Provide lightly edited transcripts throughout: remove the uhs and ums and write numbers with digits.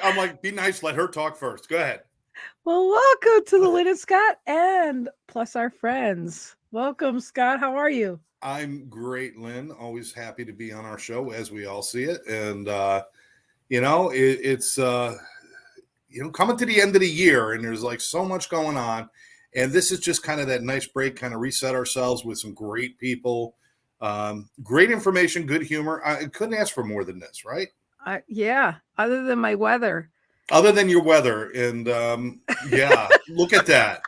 I'm like, be nice. Let her talk first. Go ahead. Well, welcome to the Lynn and Scott and plus our friends. Welcome, Scott. How are you? I'm great, Lynn. Always happy to be on our show as we all see it. And, it's coming to the end of the year and there's like so much going on. And this is just kind of that nice break, kind of reset ourselves with some great people, great information, good humor. I couldn't ask for more than this, right? Yeah, other than my weather. Other than your weather. And look at that.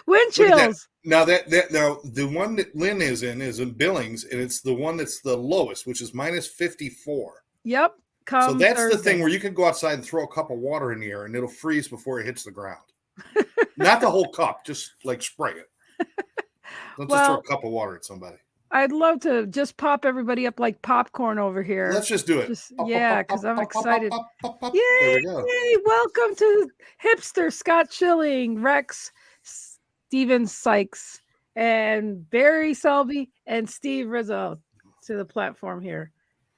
Wind chills. Now now the one that Lynn is in Billings, and it's the one that's the lowest, which is minus 54. Yep. So that's Thursday. The thing where you can go outside and throw a cup of water in the air and it'll freeze before it hits the ground. Not the whole cup, just like spray it. Don't just throw a cup of water at somebody. I'd love to just pop everybody up like popcorn over here. Let's just do it. Because I'm excited. Yay! Welcome to Hipster, Scott Schilling, Rex, Steven Sikes, and Barry Selby, and Steve Rizzo to the platform here.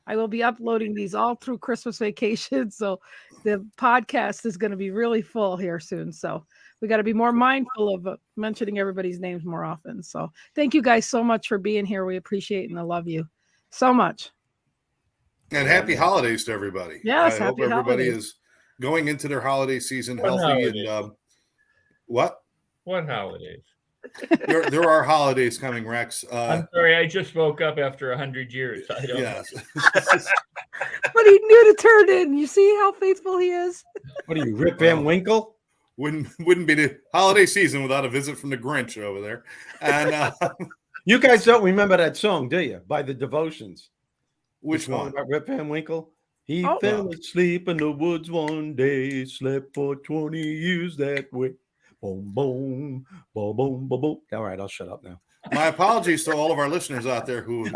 I will be uploading these all through Christmas vacation, so the podcast is going to be really full here soon. So we got to be more mindful of mentioning everybody's names more often. So thank you guys so much for being here. We appreciate and I love you so much. And happy holidays to everybody. Yes, I hope everybody is going into their holiday season healthy. And what? What holidays? There are holidays coming, Rex. I'm sorry, I just woke up after 100 years. I don't know. But he knew to turn in. You see how faithful he is? What are you, Rip Van Winkle? Wouldn't be the holiday season without a visit from the Grinch over there. And you guys don't remember that song, do you? By the Devotions. Which one? About Rip Van Winkle? He fell asleep in the woods one day, slept for 20 years that way. Boom, boom, boom, boom, boom, boom. All right, I'll shut up now. My apologies to all of our listeners out there who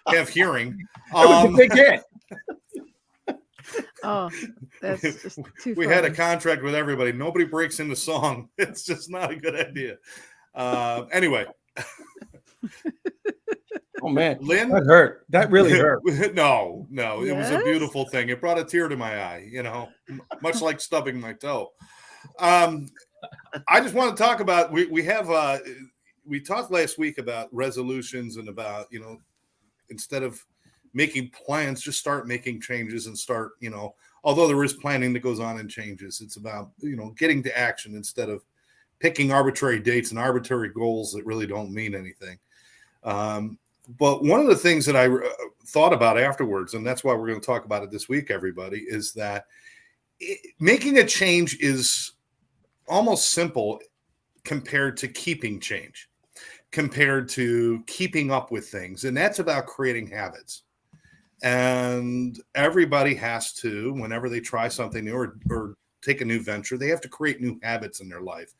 have hearing. That was a big hit. Oh, that's just too We had a contract with everybody. Nobody breaks into song. It's just not a good idea. Anyway. Oh, man. Lynn? That hurt. That really hurt. No. It was a beautiful thing. It brought a tear to my eye, much like stubbing my toe. I just want to talk about, we talked last week about resolutions and about, instead of making plans, just start making changes and start, although there is planning that goes on and changes, it's about, getting to action instead of picking arbitrary dates and arbitrary goals that really don't mean anything. But one of the things that I thought about afterwards, and that's why we're going to talk about it this week, everybody, is that making a change is almost simple compared to keeping change, compared to keeping up with things. And that's about creating habits. And everybody has to, whenever they try something new or take a new venture, they have to create new habits in their life.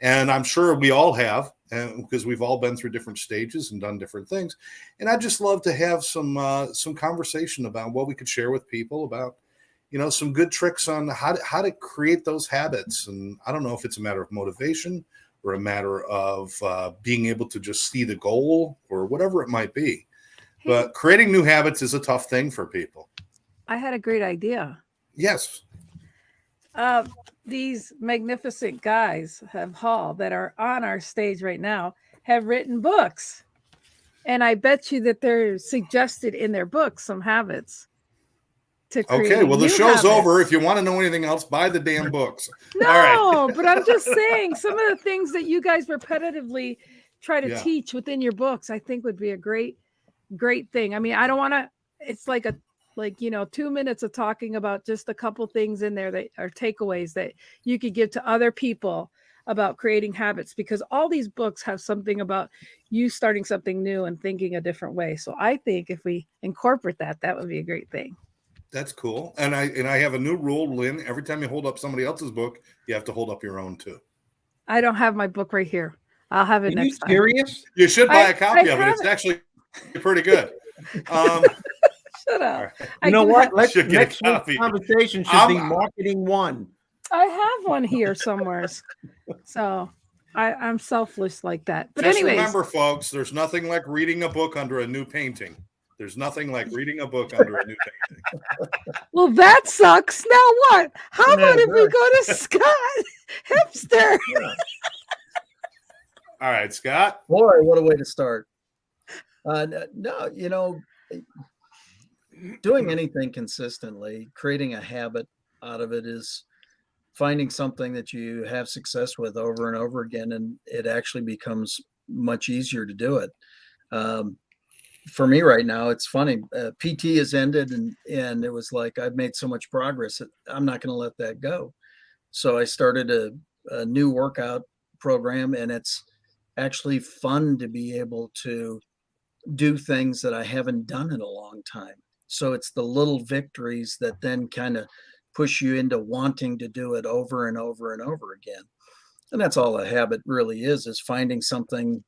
And I'm sure we all have, because we've all been through different stages and done different things. And I'd just love to have some conversation about what we could share with people about, some good tricks on how to create those habits. And I don't know if it's a matter of motivation or a matter of being able to just see the goal or whatever it might be. But creating new habits is a tough thing for people. I had a great idea. Yes. These magnificent guys that are on our stage right now have written books. And I bet you that they're suggested in their books some habits. Okay, well, the show's over. If you want to know anything else, buy the damn books. No, all right. But I'm just saying some of the things that you guys repetitively try to teach within your books, I think would be a great thing. I mean, I don't want to, it's like 2 minutes of talking about just a couple things in there that are takeaways that you could give to other people about creating habits, because all these books have something about you starting something new and thinking a different way. So I think if we incorporate that would be a great thing. That's cool. And I have a new rule, Lynn. Every time you hold up somebody else's book, you have to hold up your own too. I don't have my book right here. I'll have it next time. Are you serious? You should buy a copy of it. It's actually pretty good. Shut up. Right. You know what? Next week's conversation should be marketing one. I have one here somewhere. So I'm selfless like that. But just anyways, remember, folks, there's nothing like reading a book under a new painting. There's nothing like reading a book under a new painting. Well, that sucks. Now what? How about if we go to Scott Hipster? All right, Scott. Boy, what a way to start. No, you know, doing anything consistently, creating a habit out of it is finding something that you have success with over and over again, and it actually becomes much easier to do it. For me right now, it's funny. PT has ended, and it was like I've made so much progress that I'm not going to let that go. So I started a new workout program, and it's actually fun to be able to do things that I haven't done in a long time. So it's the little victories that then kind of push you into wanting to do it over and over and over again. And that's all a habit really is finding something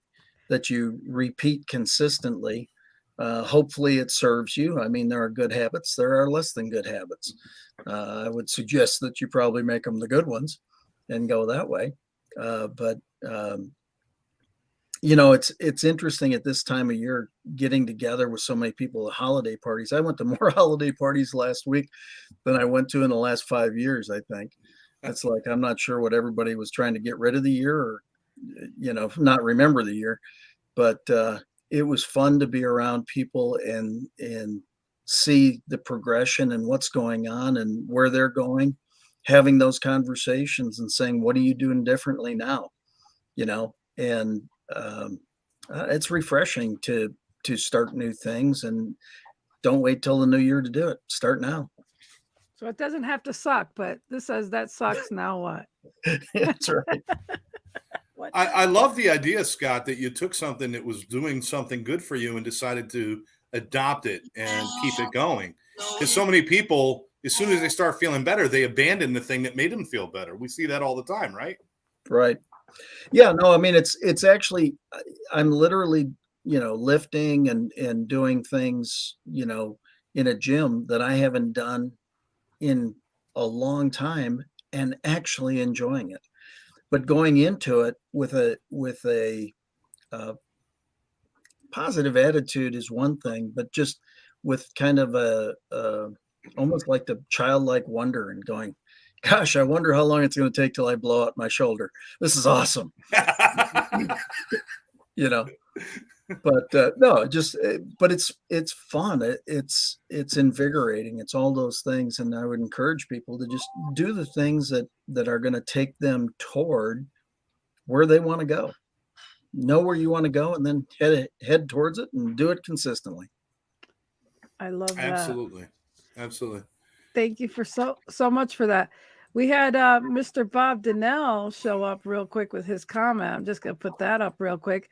that you repeat consistently. Hopefully it serves you. I mean, there are good habits, there are less than good habits. I would suggest that you probably make them the good ones and go that way. But you know, it's interesting at this time of year getting together with so many people at holiday parties. I went to more holiday parties last week than I went to in the last 5 years, I think. It's like I'm not sure what everybody was trying to get rid of the year or, you know, not remember the year. But it was fun to be around people and see the progression and what's going on and where they're going, having those conversations and saying, what are you doing differently now? You know, and it's refreshing to start new things, and don't wait till the new year to do it. Start now. So it doesn't have to suck, but this says that sucks. Now what? That's right. I love the idea, Scott, that you took something that was doing something good for you and decided to adopt it and keep it going. Because so many people, as soon as they start feeling better, they abandon the thing that made them feel better. We see that all the time, right? Right. Yeah, no, I mean, it's actually, I'm literally, you know, lifting and doing things, you know, in a gym that I haven't done in a long time and actually enjoying it. But going into it with a positive attitude is one thing, but just with kind of a almost like the childlike wonder and going, gosh, I wonder how long it's going to take till I blow out my shoulder. This is awesome. You know, but no, just, but it's fun. It's invigorating. It's all those things. And I would encourage people to just do the things that are going to take them toward where they want to go. Know where you want to go and then head towards it and do it consistently. I love that. Absolutely. Thank you for so much for that. We had Mr. Bob Donnell show up real quick with his comment. I'm just going to put that up real quick.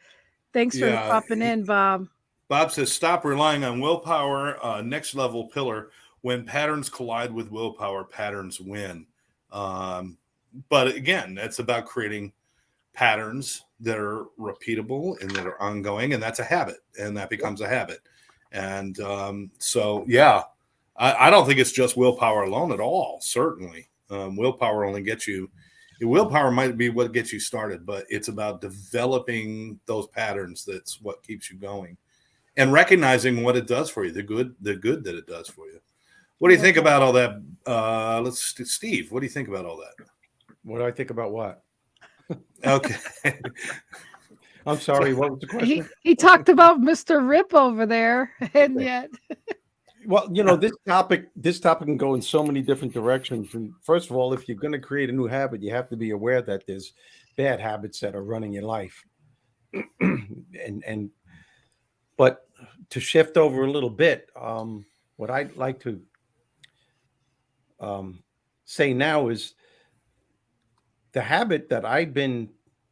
Thanks for popping in, Bob. Bob says, stop relying on willpower, next level pillar. When patterns collide with willpower, patterns win. But again, that's about creating patterns that are repeatable and that are ongoing. And that's a habit. And that becomes a habit. And so, yeah, I don't think it's just willpower alone at all. Certainly. Willpower only gets you. Willpower might be what gets you started, but it's about developing those patterns. That's what keeps you going, and recognizing what it does for you, the good that it does for you. What do you think about all that? Steve, what do you think about all that? What do I think about what? Okay. I'm sorry. What was the question? He talked about Mr. Rip over there, and yet. Well, you know, this topic can go in so many different directions. And first of all, if you're going to create a new habit, you have to be aware that there's bad habits that are running your life. But to shift over a little bit, what I'd like to say now is the habit that I've been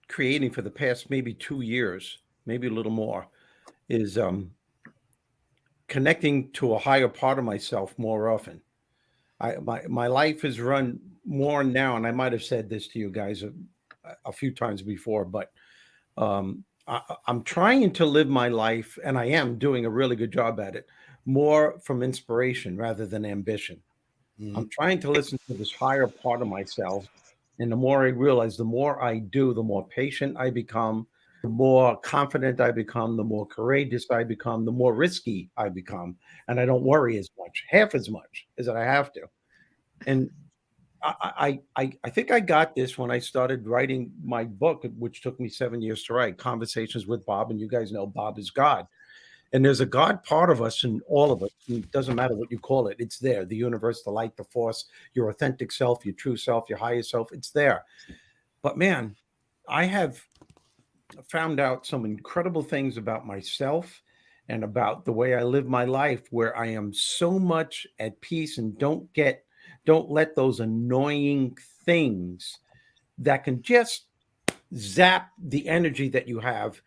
creating for the past maybe 2 years, maybe a little more, is connecting to a higher part of myself more often. My life is run more now, and I might have said this to you guys a few times before, but I'm trying to live my life, and I am doing a really good job at it, more from inspiration rather than ambition. Mm-hmm. I'm trying to listen to this higher part of myself, and the more I realize, the more I do, the more patient I become, The more confident I become, the more courageous I become, the more risky I become. And I don't worry as much, half as much as I have to. And I think I got this when I started writing my book, which took me 7 years to write, Conversations with Bob. And you guys know Bob is God. And there's a God part of us in all of us. It doesn't matter what you call it. It's there. The universe, the light, the force, your authentic self, your true self, your higher self. It's there. But man, I have found out some incredible things about myself and about the way I live my life, where I am so much at peace and don't let those annoying things that can just zap the energy that you have,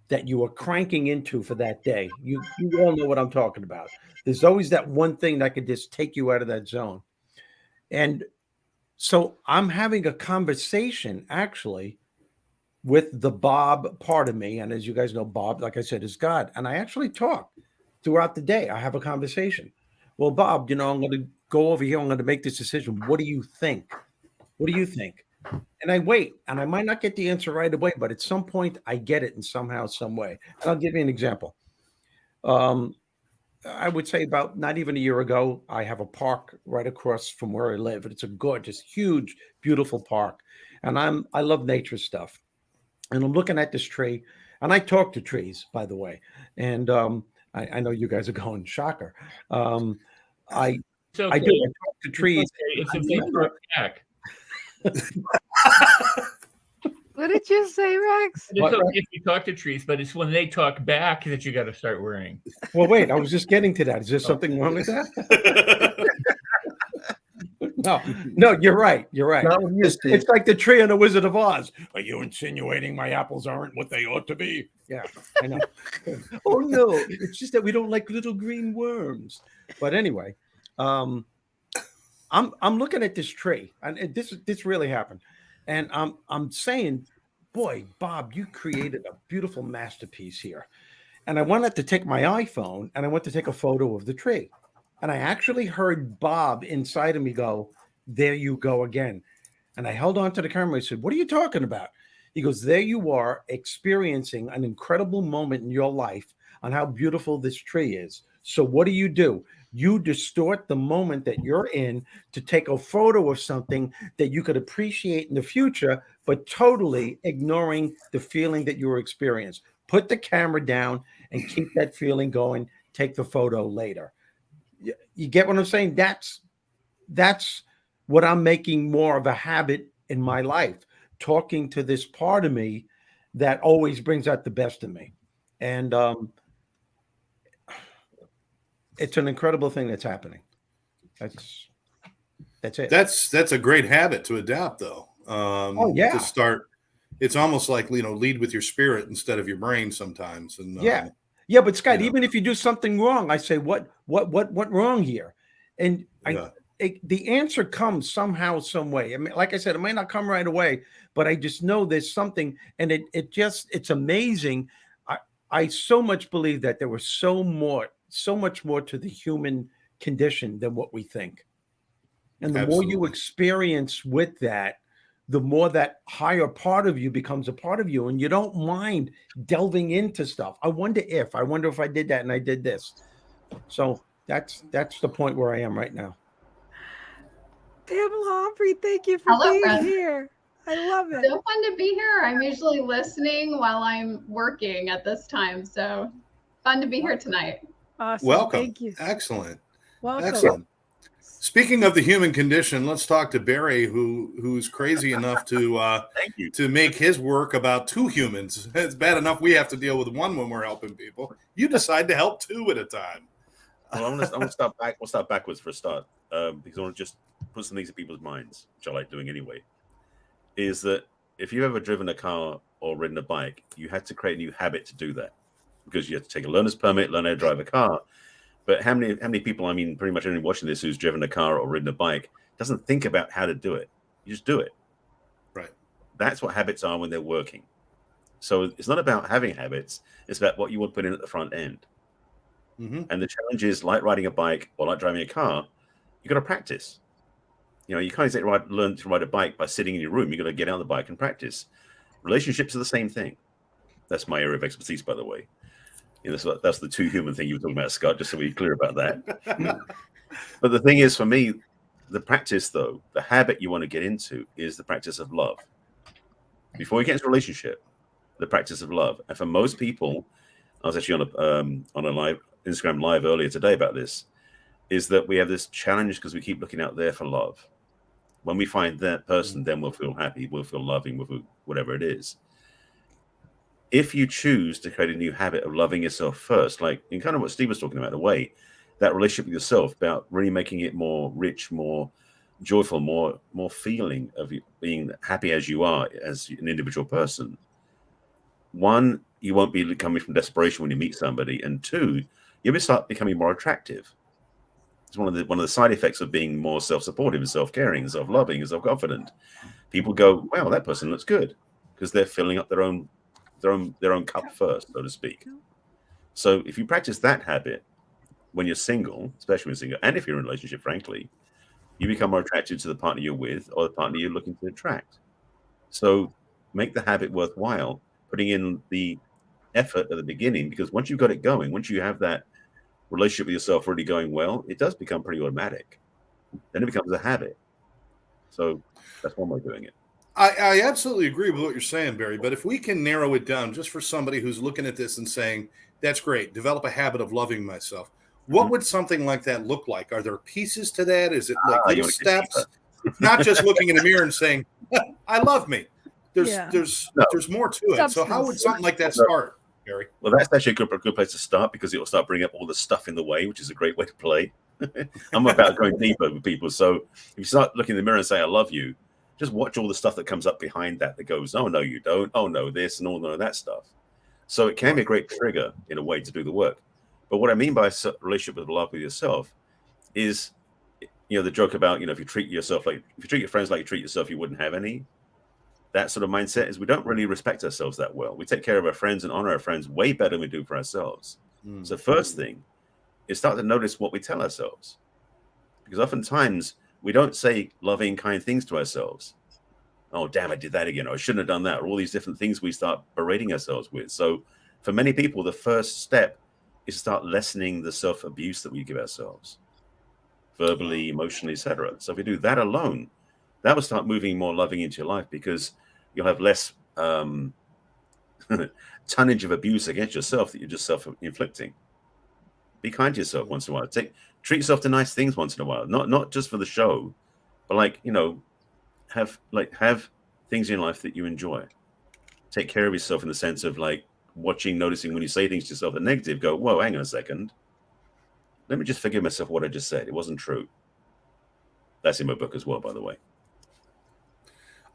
that you are cranking into for that day. You all know what I'm talking about. There's always that one thing that could just take you out of that zone. And so I'm having a conversation actually with the Bob part of me. And as you guys know, Bob, like I said, is God. And I actually talk throughout the day. I have a conversation. Well, Bob, I'm going to go over here. I'm going to make this decision. What do you think? What do you think? And I wait, and I might not get the answer right away, but at some point I get it in somehow, some way. And I'll give you an example. I would say about not even a year ago, I have a park right across from where I live. And it's a gorgeous, huge, beautiful park. And I love nature stuff. And I'm looking at this tree, and I talk to trees, by the way. And I know you guys are going shocker. I okay. I do. I talk to trees. It's okay. Back. What did you say, Rex? It's okay if you talk to trees, but it's when they talk back that you got to start worrying. Well, wait, I was just getting to that. Is there something wrong with that? No, you're right. You're right. It's like the tree in The Wizard of Oz. Are you insinuating my apples aren't what they ought to be? Yeah, I know. Oh, no, it's just that we don't like little green worms. But anyway, I'm looking at this tree, and this really happened. And I'm saying, boy, Bob, you created a beautiful masterpiece here. And I wanted to take my iPhone and I went to take a photo of the tree. And I actually heard Bob inside of me go, there you go again. And I held on to the camera. I said, what are you talking about? He goes, there you are experiencing an incredible moment in your life on how beautiful this tree is. So what do? You distort the moment that you're in to take a photo of something that you could appreciate in the future, but totally ignoring the feeling that you were experiencing. Put the camera down and keep that feeling going. Take the photo later. You get what I'm saying? That's what I'm making more of a habit in my life, talking to this part of me that always brings out the best in me. And it's an incredible thing that's happening. That's it. That's a great habit to adapt, though. To start, it's almost like lead with your spirit instead of your brain sometimes. And yeah. But Scott, even if you do something wrong, I say, what wrong here? And the answer comes somehow, some way. I mean, like I said, it might not come right away, but I just know there's something, and it's amazing. I so much believe that there was so much more to the human condition than what we think. And the more you experience with that, the more that higher part of you becomes a part of you, and you don't mind delving into stuff. I wonder if I did that and I did this. So that's the point where I am right now. Pamela Humphrey, thank you for being here. I love it. So fun to be here. I'm usually listening while I'm working at this time. So fun to be here tonight. Awesome. Welcome. Thank you. Excellent. Welcome. Excellent. Speaking of the human condition, let's talk to Barry, who's crazy enough to make his work about two humans. It's bad enough we have to deal with one when we're helping people. You decide to help two at a time. Well, I'm gonna start back. We'll start backwards for a start, because I want to just put some things in people's minds, which I like doing anyway. Is that if you've ever driven a car or ridden a bike, you had to create a new habit to do that, because you had to take a learner's permit, learn how to drive a car. But how many people, I mean, pretty much anyone watching this who's driven a car or ridden a bike doesn't think about how to do it. You just do it. Right. That's what habits are when they're working. So it's not about having habits. It's about what you want to put in at the front end. Mm-hmm. And the challenge is, like riding a bike or like driving a car, you got to practice. You can't say learn to ride a bike by sitting in your room. You got to get out on the bike and practice. Relationships are the same thing. That's my area of expertise, by the way. That's the too human thing you were talking about, Scott, just so we're clear about that. But the thing is, for me, the practice, though, the habit you want to get into is the practice of love. Before you get into a relationship, the practice of love. And for most people, I was actually on a live Instagram live earlier today about this, is that we have this challenge because we keep looking out there for love. When we find that person, then we'll feel happy, we'll feel loving, we'll feel whatever it is. If you choose to create a new habit of loving yourself first, like in kind of what Steve was talking about, in a way, that relationship with yourself, about really making it more rich, more joyful, more feeling of being happy as you are as an individual person. One, you won't be coming from desperation when you meet somebody, and two, you'll start becoming more attractive. It's one of the side effects of being more self-supportive and self-caring and self-loving and self-confident. People go, wow, that person looks good, because they're filling up their own cup first, so to speak. So if you practice that habit when you're single, especially when you're single, and if you're in a relationship, frankly, you become more attracted to the partner you're with or the partner you're looking to attract. So make the habit worthwhile, putting in the effort at the beginning, because once you've got it going, once you have that relationship with yourself really going well, it does become pretty automatic. Then it becomes a habit. So that's one way of doing it. I absolutely agree with what you're saying, Barry. But if we can narrow it down just for somebody who's looking at this and saying, that's great, develop a habit of loving myself. What would something like that look like? Are there pieces to that? Is it like little steps? Not just looking in the mirror and saying, I love me. There's more to it. So how would something like that start, Barry? Well, that's actually a good place to start, because it will start bringing up all the stuff in the way, which is a great way to play. I'm about going deeper with people. So if you start looking in the mirror and say, I love you, just watch all the stuff that comes up behind that goes, oh, no, you don't. Oh, no, this and all of that stuff. So it can be a great trigger in a way to do the work. But what I mean by a relationship with love with yourself is, the joke about, if you treat your friends like you treat yourself, you wouldn't have any. That sort of mindset is we don't really respect ourselves that well. We take care of our friends and honor our friends way better than we do for ourselves. So first thing is start to notice what we tell ourselves. Because oftentimes we don't say loving, kind things to ourselves. Oh, damn, I did that again. Or I shouldn't have done that. Or all these different things we start berating ourselves with. So for many people, the first step is to start lessening the self-abuse that we give ourselves, verbally, emotionally, etc. So if we do that alone, that will start moving more loving into your life, because you'll have less tonnage of abuse against yourself that you're just self-inflicting. Be kind to yourself once in a while. Treat yourself to nice things once in a while, not just for the show, but have things in your life that you enjoy. Take care of yourself in the sense of noticing when you say things to yourself that are negative, go, whoa, hang on a second. Let me just forgive myself what I just said. It wasn't true. That's in my book as well, by the way.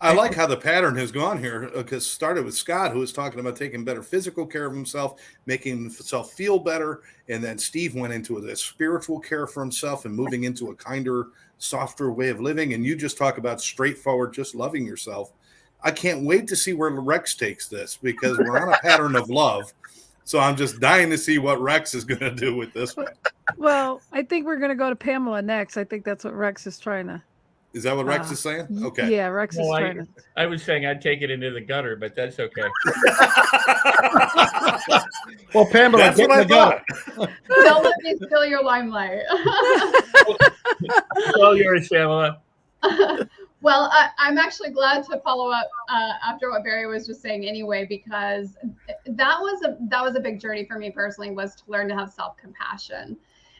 I like how the pattern has gone here, because started with Scott, who was talking about taking better physical care of himself, making himself feel better. And then Steve went into the spiritual care for himself and moving into a kinder, softer way of living. And you just talk about straightforward, just loving yourself. I can't wait to see where Rex takes this, because we're on a pattern of love. So I'm just dying to see what Rex is going to do with this one. Well, I think we're going to go to Pamela next. I think that's what Rex is trying to. Is that what Rex is saying? Okay. Yeah, Rex is trying to. I was saying I'd take it into the gutter, but that's okay. Well, Pamela, that's get what in the gutter. Don't let me steal your limelight. All yours, Pamela. Well, I'm actually glad to follow up after what Barry was just saying anyway, because that was a big journey for me personally, was to learn to have self-compassion.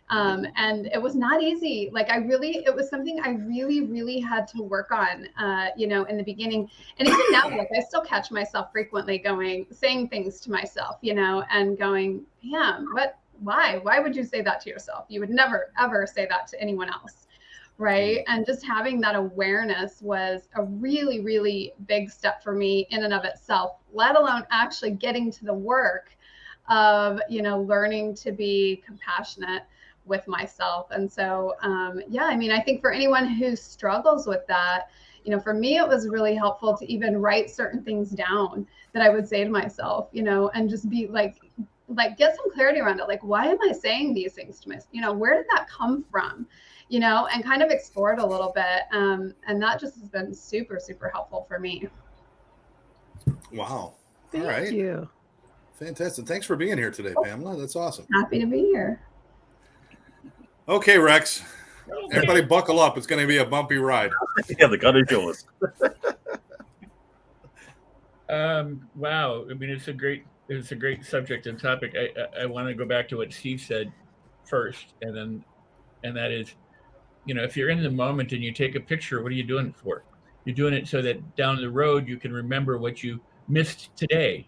And it was not easy. It was something I really, really had to work on, in the beginning. And even now, I still catch myself frequently saying things to myself, and going, damn, why would you say that to yourself? You would never, ever say that to anyone else. Right. And just having that awareness was a really, really big step for me in and of itself, let alone actually getting to the work of, learning to be compassionate with myself. And so, I think for anyone who struggles with that, for me, it was really helpful to even write certain things down that I would say to myself, and just be get some clarity around it. Why am I saying these things to myself? Where did that come from? And kind of explore it a little bit. And that just has been super, super helpful for me. Wow. Thank you. Fantastic. Thanks for being here today, Pamela. That's awesome. Happy to be here. Okay, Rex. Okay. Everybody buckle up. It's going to be a bumpy ride. Yeah, the gun is yours. Wow. I mean, it's a great subject and topic. I want to go back to what Steve said first, and that is, if you're in the moment and you take a picture, what are you doing it for? You're doing it so that down the road you can remember what you missed today.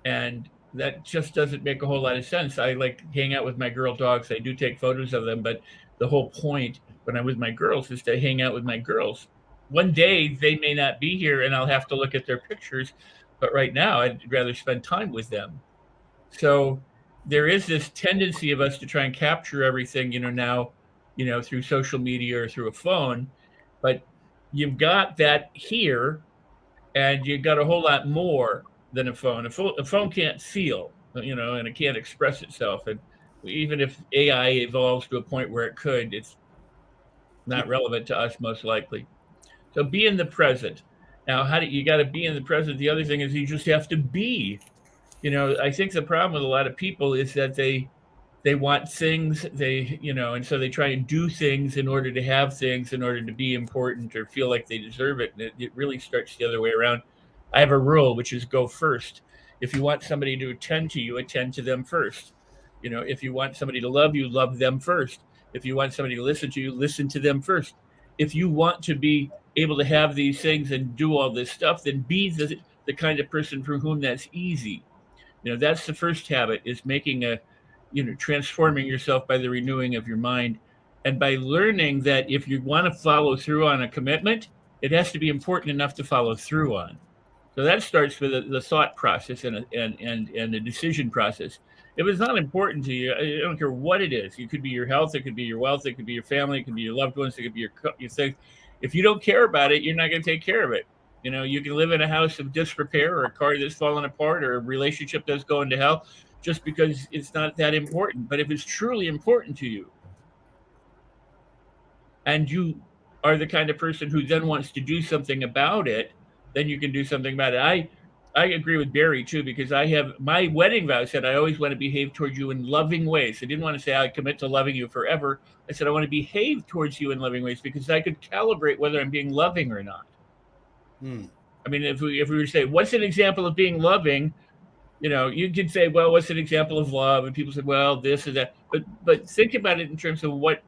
And that just doesn't make a whole lot of sense. I like hang out with my girl dogs. I do take photos of them, but the whole point when I'm with my girls is to hang out with my girls. One day they may not be here and I'll have to look at their pictures, but right now I'd rather spend time with them. So there is this tendency of us to try and capture everything, now, through social media or through a phone, but you've got that here and you've got a whole lot more than a phone. A phone can't feel, and it can't express itself. And even if AI evolves to a point where it could, it's not relevant to us most likely. So be in the present. Now, you got to be in the present? The other thing is you just have to be. I think the problem with a lot of people is that they want things, and so they try and do things in order to have things, in order to be important or feel like they deserve it. And it really starts the other way around. I have a rule, which is go first. If you want somebody to attend to you, attend to them first. If you want somebody to love you, love them first. If you want somebody to listen to you, listen to them first. If you want to be able to have these things and do all this stuff, then be the kind of person for whom that's easy. That's the first habit, is making transforming yourself by the renewing of your mind, and by learning that if you want to follow through on a commitment, it has to be important enough to follow through on. So that starts with the thought process and the decision process. If it's not important to you, I don't care what it is. It could be your health, it could be your wealth, it could be your family, it could be your loved ones, it could be your things. If you don't care about it, you're not going to take care of it. You can live in a house of disrepair, or a car that's falling apart, or a relationship that's going to hell, just because it's not that important. But if it's truly important to you, and you are the kind of person who then wants to do something about it, then you can do something about it. I agree with Barry too, because I have my wedding vow said I always want to behave towards you in loving ways. I didn't want to say I commit to loving you forever. I said I want to behave towards you in loving ways, because I could calibrate whether I'm being loving or not. I mean, if we were to say, what's an example of being loving? You could say, well, what's an example of love? And people say, well, this or that. But think about it in terms of what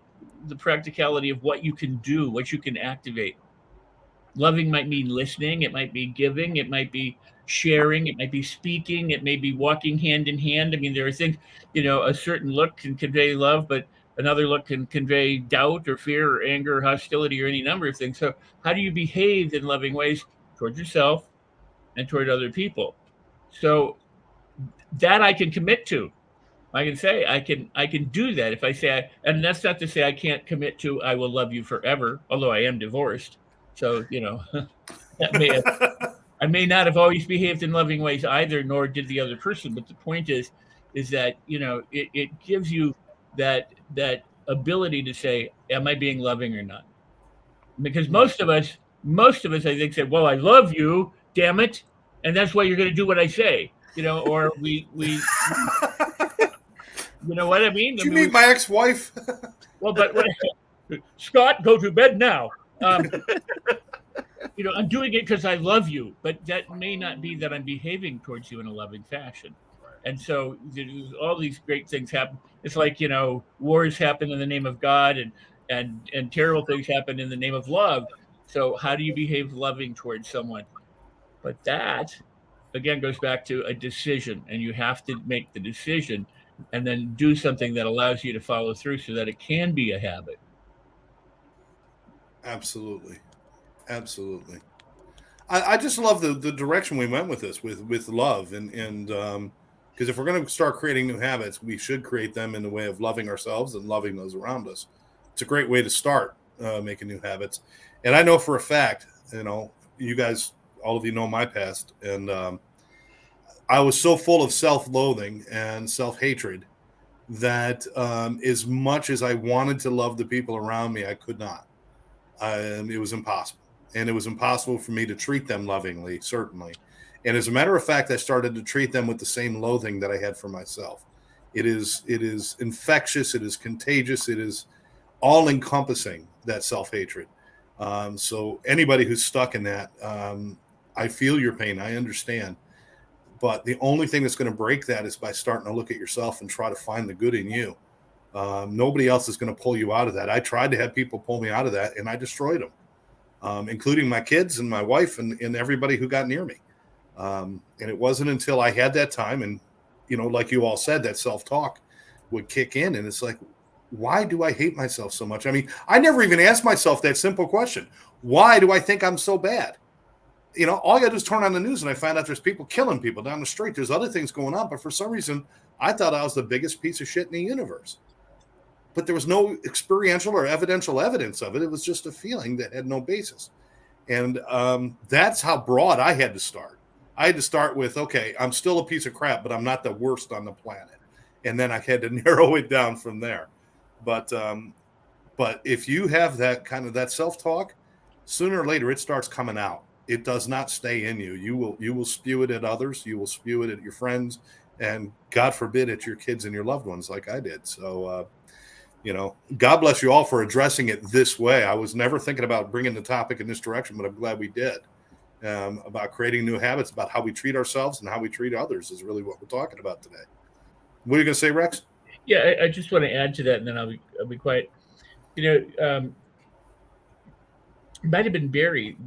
the practicality of what you can do, what you can activate. Loving might mean listening. It might be giving. It might be sharing. It might be speaking. It may be walking hand in hand. I mean, there are things, a certain look can convey love, but another look can convey doubt or fear or anger or hostility or any number of things. So how do you behave in loving ways toward yourself and toward other people? So that I can commit to. I can say I can do that if I say, and that's not to say I can't commit to I will love you forever, although I am divorced. So, I may not have always behaved in loving ways either, nor did the other person. But the point is that, it gives you that ability to say, am I being loving or not? Because most of us, I think, say, well, I love you, damn it. And that's why you're going to do what I say, or we you know what I mean? Did you meet my ex-wife? Well, but Scott, go to bed now. I'm doing it because I love you, but that may not be that I'm behaving towards you in a loving fashion. And so all these great things happen. It's like, wars happen in the name of God, and terrible things happen in the name of love. So how do you behave loving towards someone? But that, again, goes back to a decision, and you have to make the decision and then do something that allows you to follow through so that it can be a habit. Absolutely. I just love the direction we went with this, with love, and because if we're going to start creating new habits, we should create them in the way of loving ourselves and loving those around us. It's a great way to start making new habits. And I know for a fact, you guys, all of you know my past, and I was so full of self-loathing and self-hatred that as much as I wanted to love the people around me, I could not. It was impossible. And it was impossible for me to treat them lovingly, certainly. And as a matter of fact, I started to treat them with the same loathing that I had for myself. It is infectious. It is contagious. It is all encompassing, that self-hatred. So anybody who's stuck in that, I feel your pain. I understand. But the only thing that's going to break that is by starting to look at yourself and try to find the good in you. Nobody else is going to pull you out of that. I tried to have people pull me out of that, and I destroyed them, including my kids and my wife and everybody who got near me. And it wasn't until I had that time, and, you know, like you all said, that self-talk would kick in. And it's like, why do I hate myself so much? I mean, I never even asked myself that simple question. Why do I think I'm so bad? You know, all I got to do is turn on the news and I find out there's people killing people down the street. There's other things going on. But for some reason, I thought I was the biggest piece of shit in the universe. But there was no experiential or evidential evidence of it. It was just a feeling that had no basis. And that's how broad I had to start. I had to start with, okay, I'm still a piece of crap, but I'm not the worst on the planet. And then I had to narrow it down from there. But if you have that kind of that self-talk, sooner or later it starts coming out. It does not stay in you. You will spew it at others. You will spew it at your friends, and God forbid at your kids and your loved ones, like I did. So, you know, God bless you all for addressing it this way. I was never thinking about bringing the topic in this direction, but I'm glad we did. About creating new habits, about how we treat ourselves and how we treat others is really what we're talking about today. What are you going to say, Rex? Yeah, I just want to add to that, and then I'll be quiet. You know, it might have been Barry.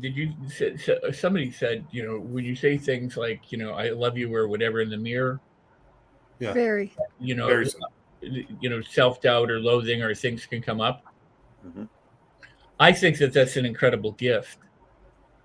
Somebody said, you know, when you say things like, you know, I love you or whatever in the mirror. Yeah. Very. You know, Very self-doubt or loathing or things can come up. Mm-hmm. I think that's an incredible gift.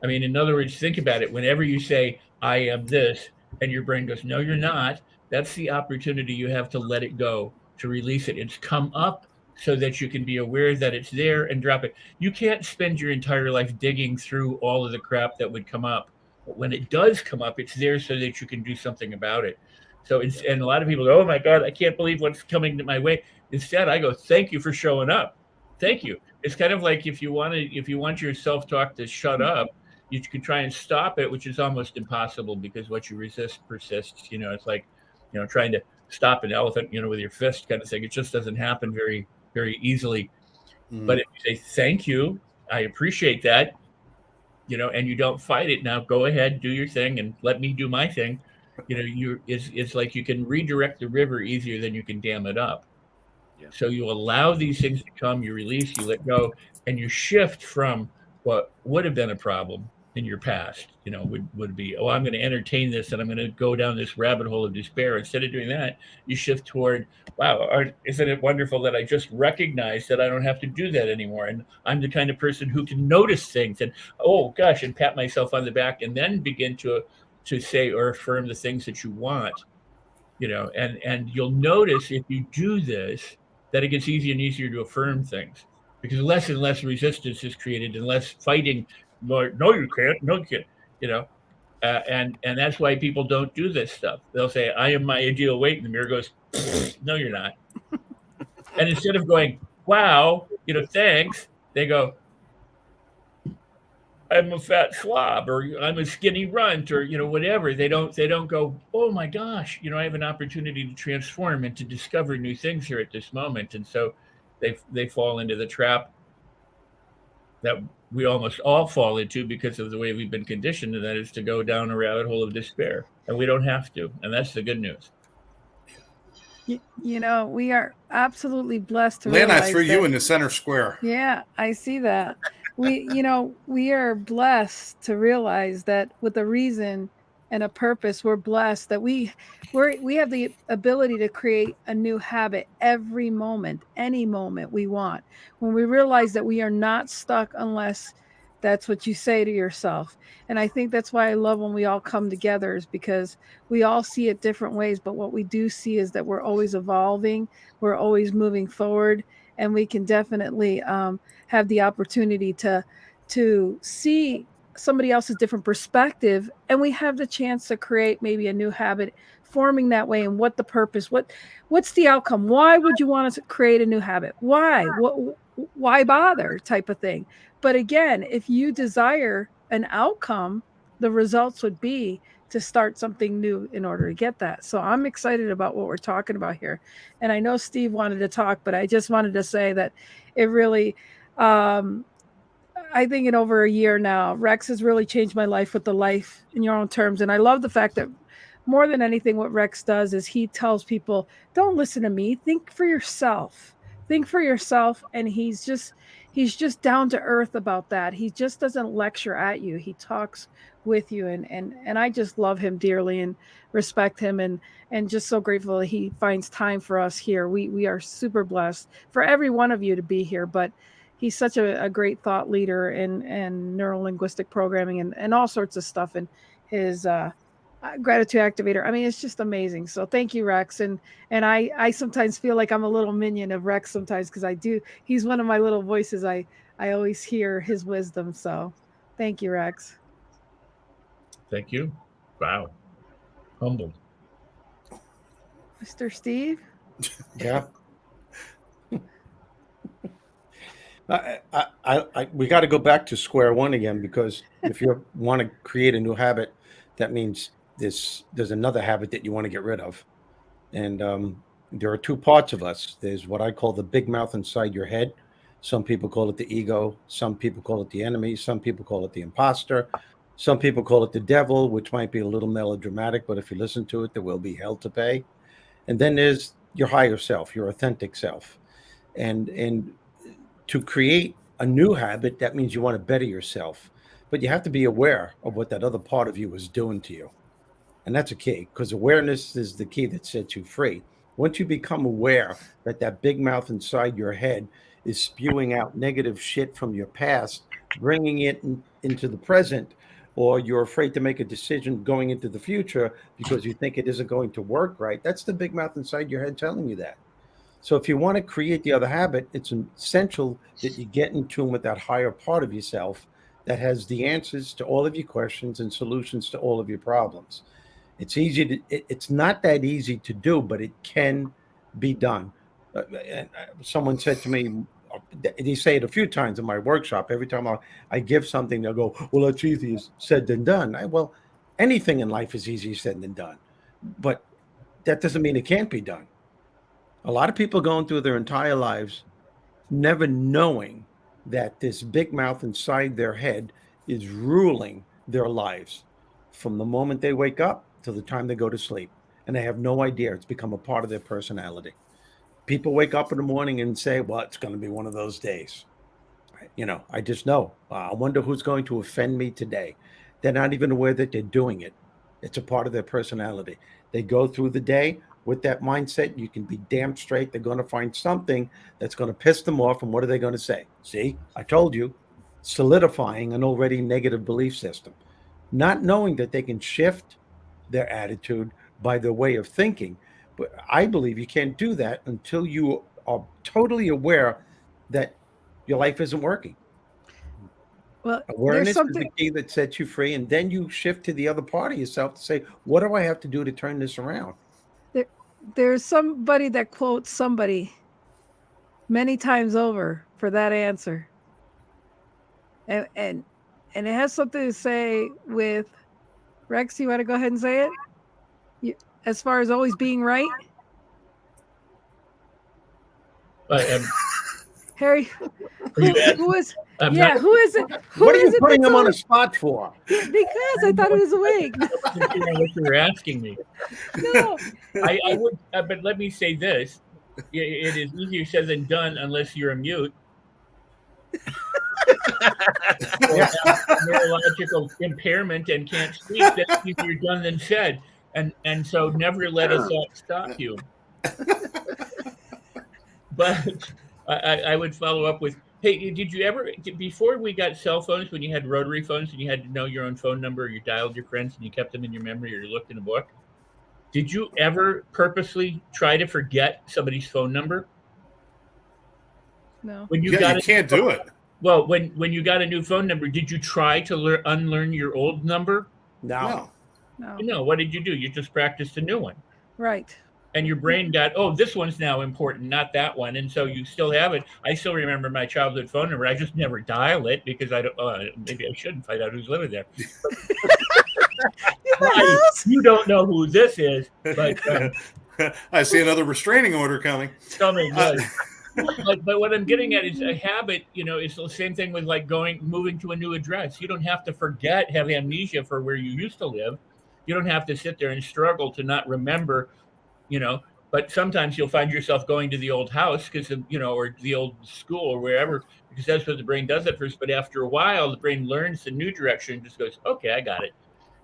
I mean, in other words, think about it. Whenever you say, I am this, and your brain goes, no, you're not, that's the opportunity you have to let it go, to release it. It's come up so that you can be aware that it's there and drop it. You can't spend your entire life digging through all of the crap that would come up. But when it does come up, it's there so that you can do something about it. So and a lot of people go, oh my God, I can't believe what's coming to my way. Instead, I go, thank you for showing up. Thank you. It's kind of like if you want your self-talk to shut up, you can try and stop it, which is almost impossible because what you resist persists. You know, it's like, you know, trying to stop an elephant, you know, with your fist kind of thing. It just doesn't happen very, very easily. But if you say, thank you, I appreciate that, you know, and you don't fight it, now go ahead, do your thing and let me do my thing. You know, it's like you can redirect the river easier than you can dam it up. Yeah. So you allow these things to come, you release, you let go, and you shift from what would have been a problem in your past, you know, would be, oh, I'm going to entertain this and I'm going to go down this rabbit hole of despair. Instead of doing that, you shift toward, wow, isn't it wonderful that I just recognize that I don't have to do that anymore? And I'm the kind of person who can notice things and, oh gosh, and pat myself on the back and then begin to say or affirm the things that you want, you know, and you'll notice if you do this, that it gets easier and easier to affirm things because less and less resistance is created and less fighting. No, you can't. No, you can't. You know, and that's why people don't do this stuff. They'll say, "I am my ideal weight," and the mirror goes, "No, you're not." And instead of going, "Wow, you know, thanks," they go, "I'm a fat slob," or "I'm a skinny runt," or you know, whatever. They don't go, "Oh my gosh, you know, I have an opportunity to transform and to discover new things here at this moment," and so they fall into the trap that we almost all fall into because of the way we've been conditioned, and that is to go down a rabbit hole of despair. And we don't have to. And that's the good news. You know, we are absolutely blessed to Lynn, realize I threw you in the center square. Yeah, I see that. We are blessed to realize that with a reason and a purpose, we're blessed that we have the ability to create a new habit every moment, any moment we want. When we realize that we are not stuck unless that's what you say to yourself. And I think that's why I love when we all come together, is because we all see it different ways. But what we do see is that we're always evolving. We're always moving forward. And we can definitely have the opportunity to see somebody else's different perspective. And we have the chance to create maybe a new habit forming that way. And what the purpose, what's the outcome? Why would you want to create a new habit? Why? Why bother type of thing? But again, if you desire an outcome, the results would be to start something new in order to get that. So I'm excited about what we're talking about here. And I know Steve wanted to talk, but I just wanted to say that it really, I think in over a year now, Rex has really changed my life with the life in your own terms. And I love the fact that more than anything, what Rex does is he tells people, don't listen to me, think for yourself. Think for yourself. And he's just down to earth about that. He just doesn't lecture at you. He talks with you. And I just love him dearly and respect him and just so grateful that he finds time for us here. We are super blessed for every one of you to be here, but he's such a great thought leader in neuro-linguistic programming and all sorts of stuff. And his gratitude activator. I mean, it's just amazing. So thank you, Rex. And I sometimes feel like I'm a little minion of Rex sometimes because I do. He's one of my little voices. I always hear his wisdom. So thank you, Rex. Thank you. Wow. Humbled. Mr. Steve? Yeah. We got to go back to square one again, because if you want to create a new habit, that means there's another habit that you want to get rid of. And there are two parts of us. There's what I call the big mouth inside your head. Some people call it the ego. Some people call it the enemy. Some people call it the imposter. Some people call it the devil, which might be a little melodramatic, but if you listen to it, there will be hell to pay. And then there's your higher self, your authentic self. And to create a new habit, that means you want to better yourself. But you have to be aware of what that other part of you is doing to you. And that's a key, because awareness is the key that sets you free. Once you become aware that that big mouth inside your head is spewing out negative shit from your past, bringing it into the present, or you're afraid to make a decision going into the future because you think it isn't going to work right, that's the big mouth inside your head telling you that. So if you want to create the other habit, it's essential that you get in tune with that higher part of yourself that has the answers to all of your questions and solutions to all of your problems. It's it's not that easy to do, but it can be done. Someone said to me, they say it a few times in my workshop. Every time I give something, they'll go, well, that's easier said than done. Well, anything in life is easier said than done, but that doesn't mean it can't be done. A lot of people going through their entire lives never knowing that this big mouth inside their head is ruling their lives from the moment they wake up to the time they go to sleep. And they have no idea. It's become a part of their personality. People wake up in the morning and say, well, it's going to be one of those days. I just know. I wonder who's going to offend me today. They're not even aware that they're doing it. It's a part of their personality. They go through the day with that mindset. You can be damn straight. They're going to find something that's going to piss them off. And what are they going to say? See, I told you, solidifying an already negative belief system, not knowing that they can shift their attitude by their way of thinking. But I believe you can't do that until you are totally aware that your life isn't working. Well, awareness is the key that sets you free, and then you shift to the other part of yourself to say, what do I have to do to turn this around? There's somebody that quotes somebody many times over for that answer. And it has something to say with Rex. You want to go ahead and say it? As far as always being right? Harry, who is it? What are you putting him on a spot for? Because I thought it was awake. What you were asking me. No. I would, but let me say this. It is easier said than done unless you're a mute. Or neurological impairment and can't speak. That's easier done than said. And so never let us stop you. But I would follow up with, hey, did you ever, before we got cell phones, when you had rotary phones and you had to know your own phone number, or you dialed your friends and you kept them in your memory, or you looked in a book, did you ever purposely try to forget somebody's phone number? No. When you can't do it. Well, when you got a new phone number, did you try to unlearn your old number? No. No. What did you do? You just practiced a new one. Right. And your brain got, this one's now important, not that one. And so you still have it. I still remember my childhood phone number. I just never dial it because I don't. Maybe I shouldn't find out who's living there. You don't know who this is, but I see another restraining order coming. coming. But what I'm getting at is a habit. It's the same thing with like moving to a new address. You don't have to have amnesia for where you used to live. You don't have to sit there and struggle to not remember. But sometimes you'll find yourself going to the old house or the old school or wherever, because that's what the brain does at first. But after a while, the brain learns the new direction and just goes, okay, I got it.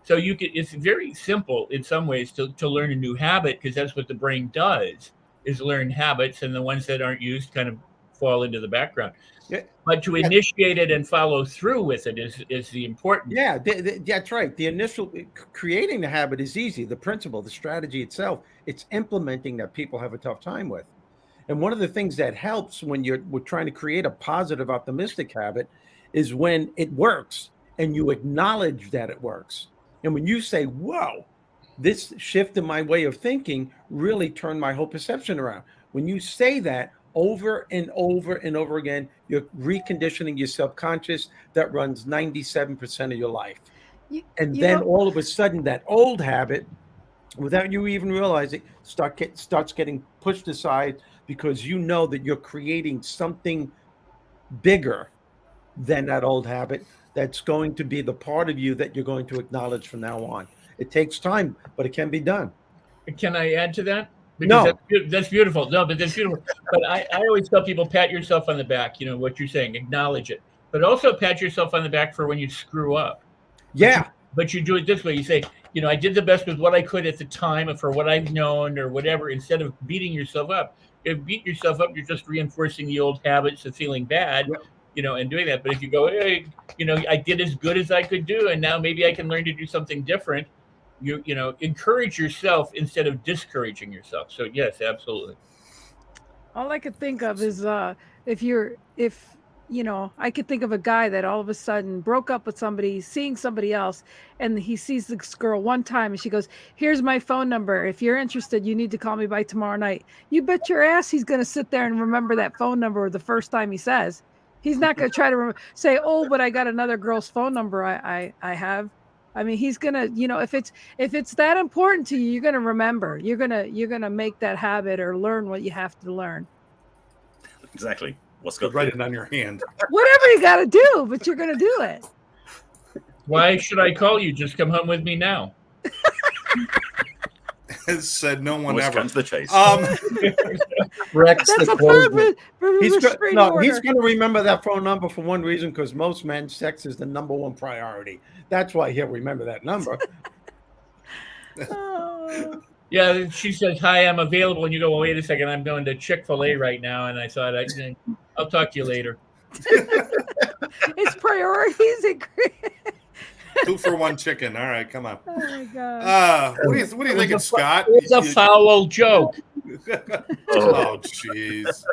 So it's very simple in some ways to learn a new habit, because that's what the brain does, is learn habits, and the ones that aren't used kind of fall into the background. Yeah. But to initiate it and follow through with it is the important. Yeah, that's right. The initial creating the habit is easy. The principle, the strategy itself, it's implementing that people have a tough time with. And one of the things that helps when we're trying to create a positive, optimistic habit is when it works and you acknowledge that it works. And when you say, whoa, this shift in my way of thinking really turned my whole perception around. When you say that over and over and over again, you're reconditioning your subconscious that runs 97% of your life. Then all of a sudden, that old habit, without you even realizing, starts getting pushed aside, because you know that you're creating something bigger than that old habit that's going to be the part of you that you're going to acknowledge from now on. It takes time, but it can be done. Can I add to that? Because that's beautiful. No, but that's beautiful. But I always tell people, pat yourself on the back, what you're saying, acknowledge it. But also pat yourself on the back for when you screw up. Yeah. But you do it this way. You say, I did the best with what I could at the time for what I've known or whatever, instead of beating yourself up. If you beat yourself up, you're just reinforcing the old habits of feeling bad, and doing that. But if you go, hey, I did as good as I could do, and now maybe I can learn to do something different. You encourage yourself instead of discouraging yourself. So yes, absolutely. All I could think of is I could think of a guy that all of a sudden broke up with somebody, seeing somebody else, and he sees this girl one time and she goes, here's my phone number. If you're interested, you need to call me by tomorrow night. You bet your ass he's going to sit there and remember that phone number the first time he says. He's not going to try to say, oh, but I got another girl's phone number I have. I mean, he's gonna, if it's that important to you, you're gonna remember. You're gonna make that habit or learn what you have to learn. Exactly. Write it on your hand. Whatever you gotta do, but you're gonna do it. Why should I call you? Just come home with me now. Said no one ever. Comes the chase. Rex, that's a perfect. He's going to remember that phone number for one reason, because most men, sex is the number one priority. That's why he'll remember that number. Oh. Yeah, she says, hi, I'm available. And you go, well, wait a second, I'm going to Chick-fil-A right now. And I thought, I'll talk to you later. It's priorities. 2 for 1 chicken. All right, come on. Oh my God. What do you think, Scott? It's a foul joke. Oh, jeez.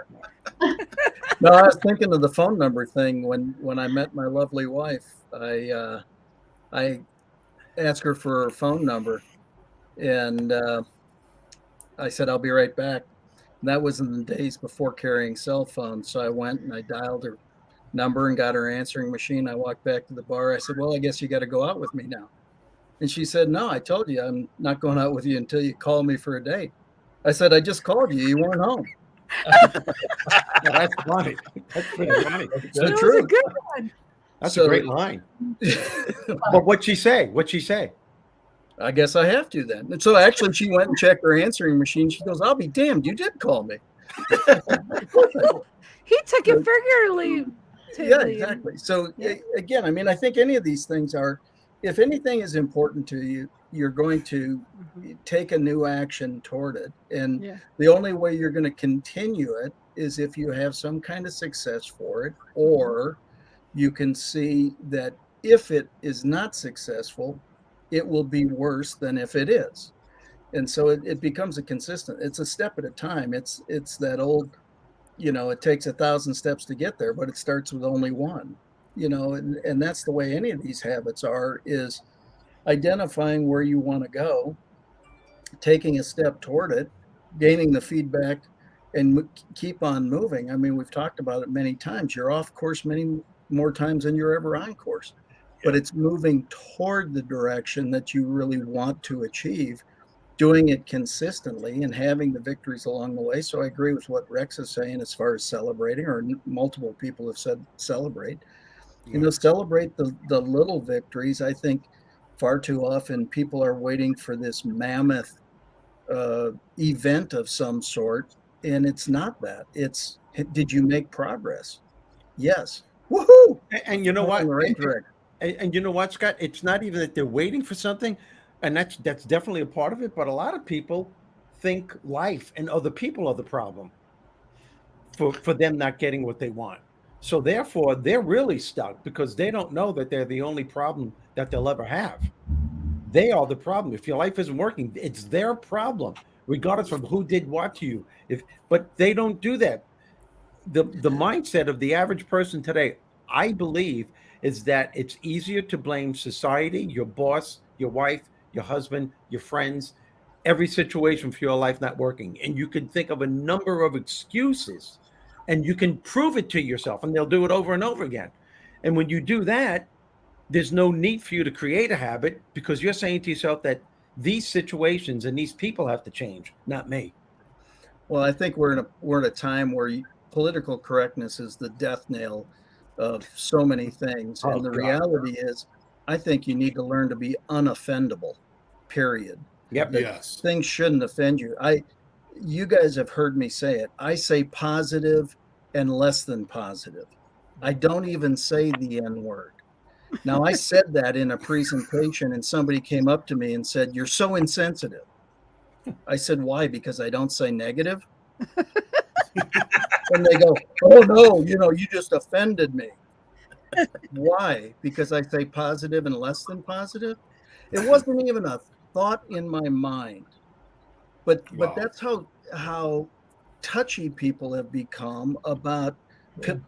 No, I was thinking of the phone number thing when I met my lovely wife. I asked her for her phone number, and I said, I'll be right back. And that was in the days before carrying cell phones. So I went and I dialed her number and got her answering machine. I walked back to the bar. I said, well, I guess you got to go out with me now. And she said, no, I told you I'm not going out with you until you call me for a date. I said, I just called you. You weren't home. That's funny. That's pretty funny. It's the truth. A good one. That's a great line. But what'd she say? I guess I have to then. And so actually she went and checked her answering machine. She goes, I'll be damned. You did call me. He took it figuratively. Yeah, exactly. So again, I mean, I think any of these things are, if anything is important to you, you're going to take a new action toward it. And the only way you're going to continue it is if you have some kind of success for it, or you can see that if it is not successful, it will be worse than if it is. And so it becomes it's a step at a time. It's that old, it takes 1,000 steps to get there, but it starts with only one, and that's the way any of these habits are, is identifying where you want to go, taking a step toward it, gaining the feedback, and keep on moving. I mean, we've talked about it many times. You're off course many more times than you're ever on course. but it's moving toward the direction that you really want to achieve, doing it consistently and having the victories along the way. So I agree with what Rex is saying as far as celebrating, or multiple people have said celebrate. Celebrate the little victories. I think far too often people are waiting for this mammoth event of some sort, and it's not that. It's, did you make progress? Yes. Woohoo! And you know what? In the right direction. And you know what, Scott? It's not even that they're waiting for something, and that's definitely a part of it. But a lot of people think life and other people are the problem for them not getting what they want. So therefore, they're really stuck because they don't know that they're the only problem that they'll ever have. They are the problem. If your life isn't working, it's their problem, regardless of who did what to you. But they don't do that. The mindset of the average person today, I believe, is that it's easier to blame society, your boss, your wife, your husband, your friends, every situation for your life not working. And you can think of a number of excuses, and you can prove it to yourself, and they'll do it over and over again. And when you do that, there's no need for you to create a habit, because you're saying to yourself that these situations and these people have to change, not me. Well, I think we're in a time where political correctness is the death knell of so many things. Oh, and the God. reality is, I think you need to learn to be unoffendable, period. Yep. That Yes. things shouldn't offend you. You guys have heard me say it. I say positive and less than positive. I don't even say the N word. Now, I said that in a presentation, and somebody came up to me and said, "You're so insensitive." I said, "Why?" "Because I don't say negative." And they go, "Oh no, you just offended me." Why? Because I say positive and less than positive? It wasn't even a thought in my mind. But Wow. that's how touchy people have become about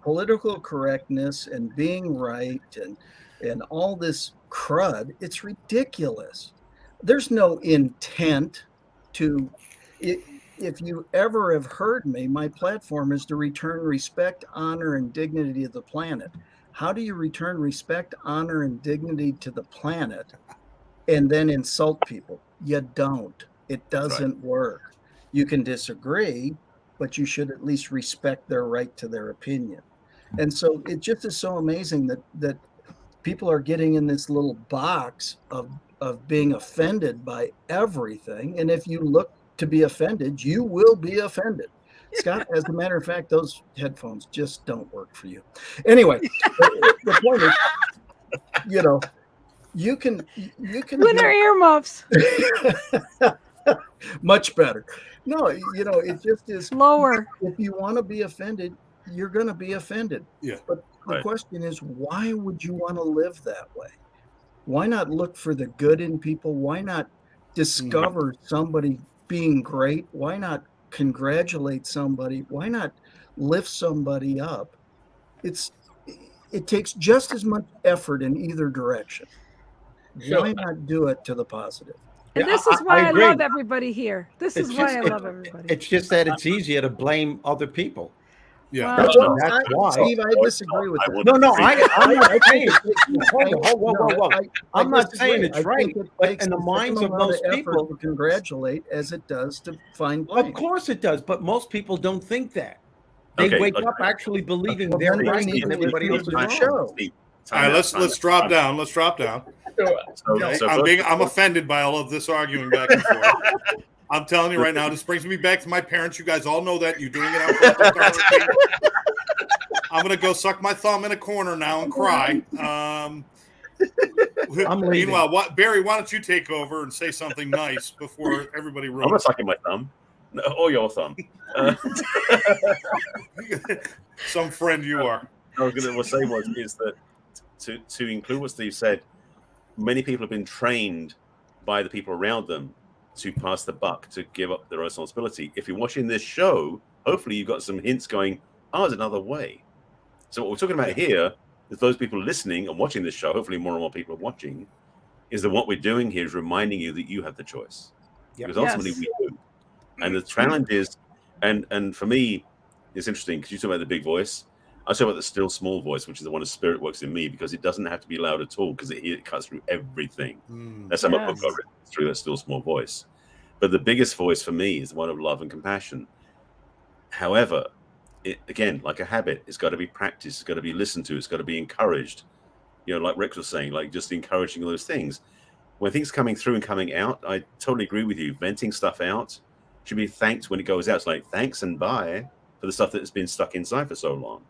political correctness and being right and all this crud. It's ridiculous. There's no intent to. If you ever have heard me, my platform is to return respect, honor, and dignity to the planet. How do you return respect, honor, and dignity to the planet and then insult people? You don't. It doesn't work. You can disagree, but you should at least respect their right to their opinion. And so it just is so amazing that people are getting in this little box of being offended by everything. And if you look to be offended, you will be offended. Scott, as a matter of fact, those headphones just don't work for you. Anyway, the point is, you can winter earmuffs. Much better. No, it just is lower. If you want to be offended, you're going to be offended. Yeah. But the question is, why would you want to live that way? Why not look for the good in people? Why not discover somebody being great? Why not congratulate somebody? Why not lift somebody up? It takes just as much effort in either direction. Why not do it to the positive? And this is why I love everybody here. This is why I love everybody. It's just that it's easier to blame other people. Yeah. That's why, Steve, I disagree with that. No, I'm not saying it. I'm not saying it's right. But in the minds of most people, to congratulate as it does to find blame. Of course it does, but most people don't think that. They wake up actually believing they're right and everybody else is wrong. All right, let's drop down. Let's drop down. I'm offended by all of this arguing back and forth. I'm telling you right now, this brings me back to my parents. You guys all know that. You're doing it out. I'm going to go suck my thumb in a corner now and cry. Meanwhile, Barry, why don't you take over and say something nice before everybody runs? I'm not sucking my thumb. No, or your thumb. Some friend you are. I was going to say is that to include what Steve said, many people have been trained by the people around them to pass the buck, to give up their responsibility. If you're watching this show, hopefully you've got some hints going, there's another way. So what we're talking about here is those people listening and watching this show, hopefully more and more people are watching, is that what we're doing here is reminding you that you have the choice. Yep. Because ultimately we do. And the challenge is, and for me, it's interesting because you talk about the big voice. I talk about the still small voice, which is the one of spirit works in me, because it doesn't have to be loud at all, because it cuts through everything. That's how my book got written, through that still small voice. But the biggest voice for me is the one of love and compassion. However, it, again, like a habit, it's got to be practiced, it's got to be listened to, it's got to be encouraged. You know, like Rick was saying, like just encouraging those things. When things coming through and coming out, I totally agree with you. Venting stuff out should be thanked when it goes out. It's like thanks and bye for the stuff that has been stuck inside for so long.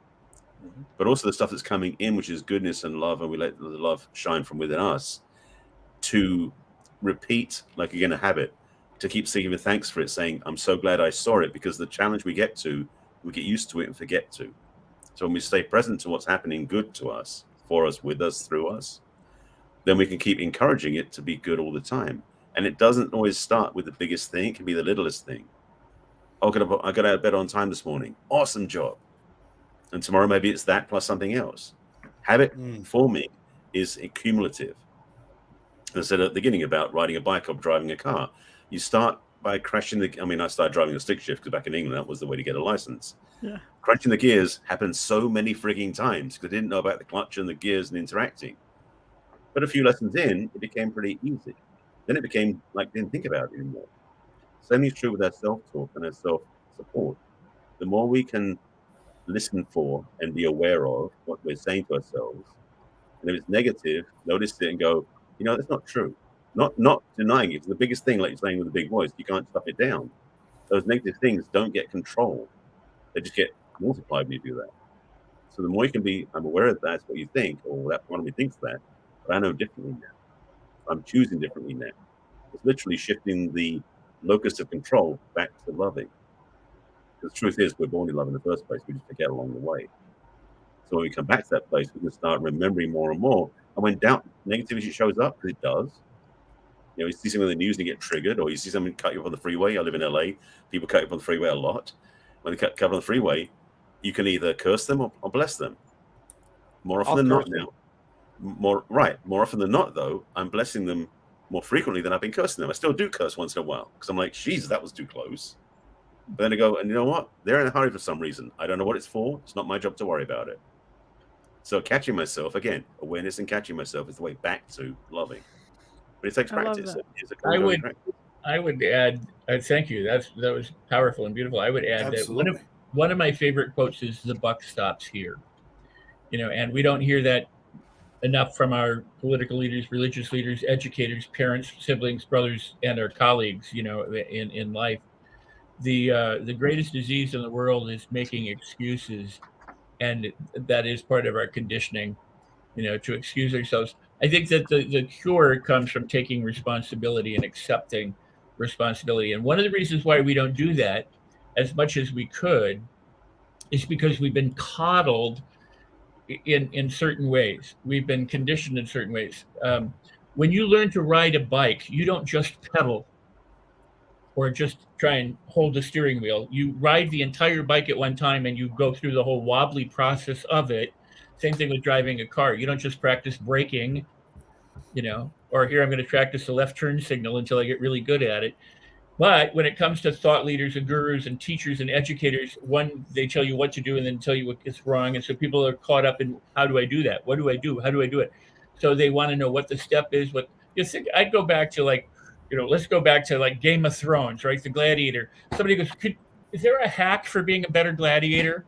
But also the stuff that's coming in, which is goodness and love, and we let the love shine from within us, to repeat, like again, a habit, to keep giving thanks for it, saying, I'm so glad I saw it, because the challenge we get used to it and forget to. So when we stay present to what's happening good to us, for us, with us, through us, then we can keep encouraging it to be good all the time. And it doesn't always start with the biggest thing. It can be the littlest thing. I got out of bed on time this morning. Awesome job. And tomorrow maybe it's that plus something else. Habit forming is cumulative. As I said at the beginning about riding a bike or driving a car, you start by crashing I started driving a stick shift because back in England, that was the way to get a license. Yeah. Crunching the gears happened so many frigging times because I didn't know about the clutch and the gears and interacting. But a few lessons in, it became pretty easy. Then it became like, didn't think about it anymore. Same is true with our self-talk and our self-support. The more we can listen for and be aware of what we're saying to ourselves, and if it's negative, notice it and go, that's not true. Not denying it. It's the biggest thing, like you're saying with a big voice, you can't stuff it down. Those negative things don't get control. They just get multiplied when you do that. So the more you can be, I'm aware of that's what you think, or that part of me thinks that, but I know differently now. I'm choosing differently now. It's literally shifting the locus of control back to loving. Because the truth is, we're born in love in the first place. We just forget along the way. So when we come back to that place, we can start remembering more and more. And when doubt, negativity shows up, because it does, you see something on the news and you get triggered, or you see someone cut you up on the freeway. I live in LA. People cut you up on the freeway a lot. When they cut up on the freeway, you can either curse them or bless them. More often than not now. More often than not, though, I'm blessing them more frequently than I've been cursing them. I still do curse once in a while because I'm like, Jesus, that was too close. But then I go, and you know what? They're in a hurry for some reason. I don't know what it's for. It's not my job to worry about it. So catching myself, again, awareness and catching myself is the way back to loving. But it takes practice. I would add, thank you. That was powerful and beautiful. I would add Absolutely. that one of my favorite quotes is "The buck stops here," and we don't hear that enough from our political leaders, religious leaders, educators, parents, siblings, brothers, and our colleagues. In life, the greatest disease in the world is making excuses, and that is part of our conditioning. To excuse ourselves. I think that the cure comes from taking responsibility and accepting responsibility. And one of the reasons why we don't do that as much as we could is because we've been coddled in certain ways. We've been conditioned in certain ways. When you learn to ride a bike, you don't just pedal or just try and hold the steering wheel. You ride the entire bike at one time and you go through the whole wobbly process of it. Same thing with driving a car. You don't just practice braking, or here I'm going to practice the left turn signal until I get really good at it. But when it comes to thought leaders and gurus and teachers and educators, one, they tell you what to do and then tell you what is wrong. And so people are caught up in, how do I do that? What do I do? How do I do it? So they want to know what the step is. What you think? I'd go back to let's go back to like Game of Thrones, right? The gladiator. Somebody goes, is there a hack for being a better gladiator?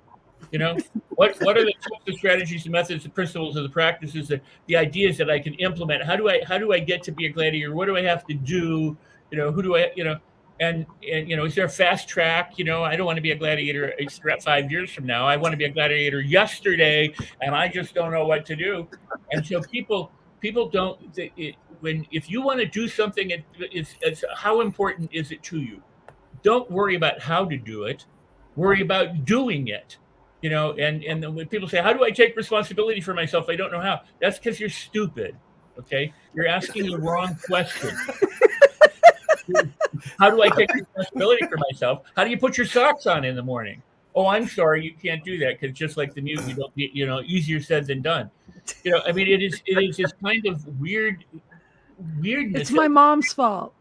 What are the tools, the strategies, the methods, the principles, and the practices, the ideas that I can implement? How do I get to be a gladiator? What do I have to do? Who do I, and is there a fast track? I don't want to be a gladiator 5 years from now. I want to be a gladiator yesterday, and I just don't know what to do. And so people don't. If you want to do something, it's how important is it to you? Don't worry about how to do it. Worry about doing it. And then when people say, how do I take responsibility for myself? I don't know how. That's because you're stupid. Okay. You're asking the wrong question. How do I take responsibility for myself? How do you put your socks on in the morning? Oh, I'm sorry. You can't do that. Because just like the mute, you don't get, easier said than done. It is this kind of weirdness. It's my mom's fault.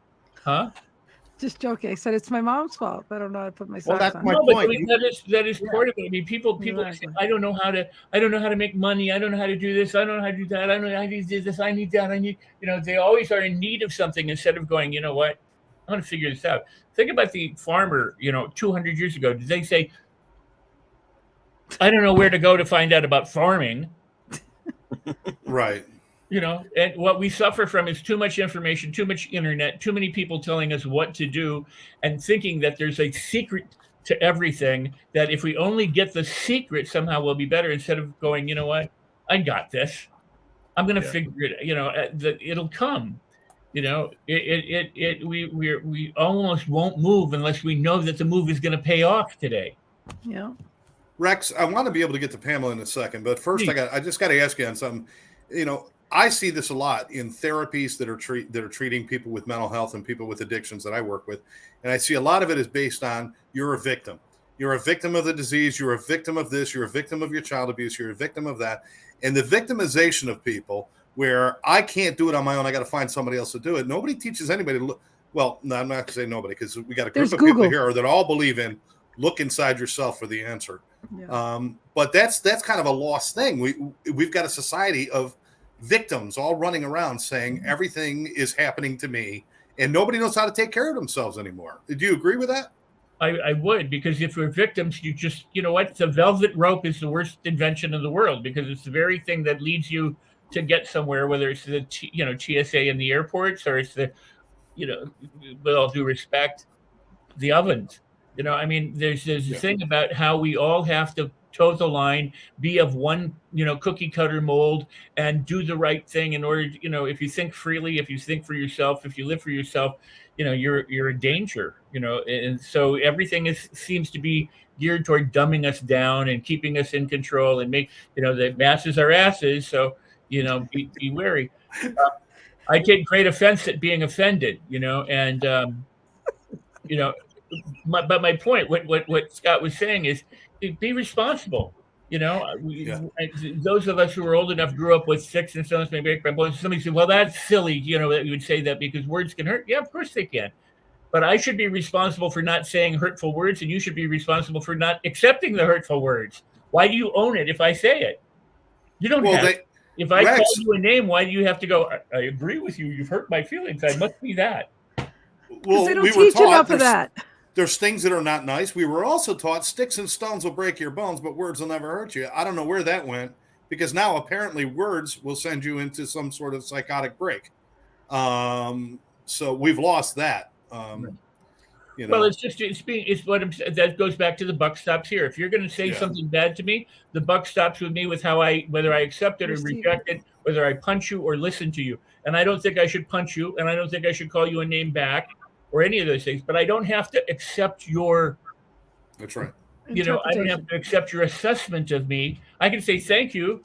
Huh? Just joking. I said it's my mom's fault. I don't know how to put my socks that's on. my No, but I point. mean, that is part of it. I mean, people Exactly. say, I don't know how to make money. I don't know how to do this. I don't know how to do that. I don't know how to do this. I need that. I need, they always are in need of something instead of going, you know what? I'm going to figure this out. Think about the farmer, 200 years ago. Did they say, I don't know where to go to find out about farming? Right. And what we suffer from is too much information, too much internet, too many people telling us what to do and thinking that there's a secret to everything, that if we only get the secret, somehow we'll be better, instead of going, you know what, I got this. I'm going to figure it, it'll come. We almost won't move unless we know that the move is going to pay off today. Yeah. Rex, I want to be able to get to Pamela in a second, but first I just got to ask you on something. I see this a lot in therapies that are treating people with mental health and people with addictions that I work with. And I see a lot of it is based on, you're a victim. You're a victim of the disease. You're a victim of this. You're a victim of your child abuse. You're a victim of that. And the victimization of people, where I can't do it on my own, I got to find somebody else to do it. Nobody teaches anybody to look. Well, no, I'm not going to say nobody, because we got a group of people here that all believe in look inside yourself for the answer. Yeah. But that's kind of a lost thing. We've got a society of victims all running around saying everything is happening to me, and nobody knows how to take care of themselves anymore. Do you agree with that? I would, because if we're victims, you just, the velvet rope is the worst invention in the world, because it's the very thing that leads you to get somewhere, whether it's the, TSA in the airports, or it's the, with all due respect, the ovens. There's a thing about how we all have to toe the line, be of one, cookie cutter mold, and do the right thing in order to, if you think freely, if you think for yourself, if you live for yourself, you're in danger, and so everything seems to be geared toward dumbing us down and keeping us in control, and make, the masses are asses. So, be wary. I take great offense at being offended, and, but my point, what Scott was saying is, be responsible. Those of us who are old enough grew up with sticks and stones may break my bones. Somebody said, well, that's silly, that you would say that because words can hurt. Yeah, of course they can. But I should be responsible for not saying hurtful words, and you should be responsible for not accepting the hurtful words. Why do you own it if I say it? You don't have it. If I call you a name, why do you have to go, I agree with you, you've hurt my feelings, I must be that? Well, they don't teach enough of that. There's things that are not nice. We were also taught sticks and stones will break your bones, but words will never hurt you. I don't know where that went, because now apparently words will send you into some sort of psychotic break. So we've lost that. Well, that goes back to the buck stops here. If you're going to say something bad to me, the buck stops with me with whether I accept it or reject it, whether I punch you or listen to you. And I don't think I should punch you, and I don't think I should call you a name back, or any of those things, but I don't have to accept your. That's right. I don't have to accept your assessment of me. I can say thank you.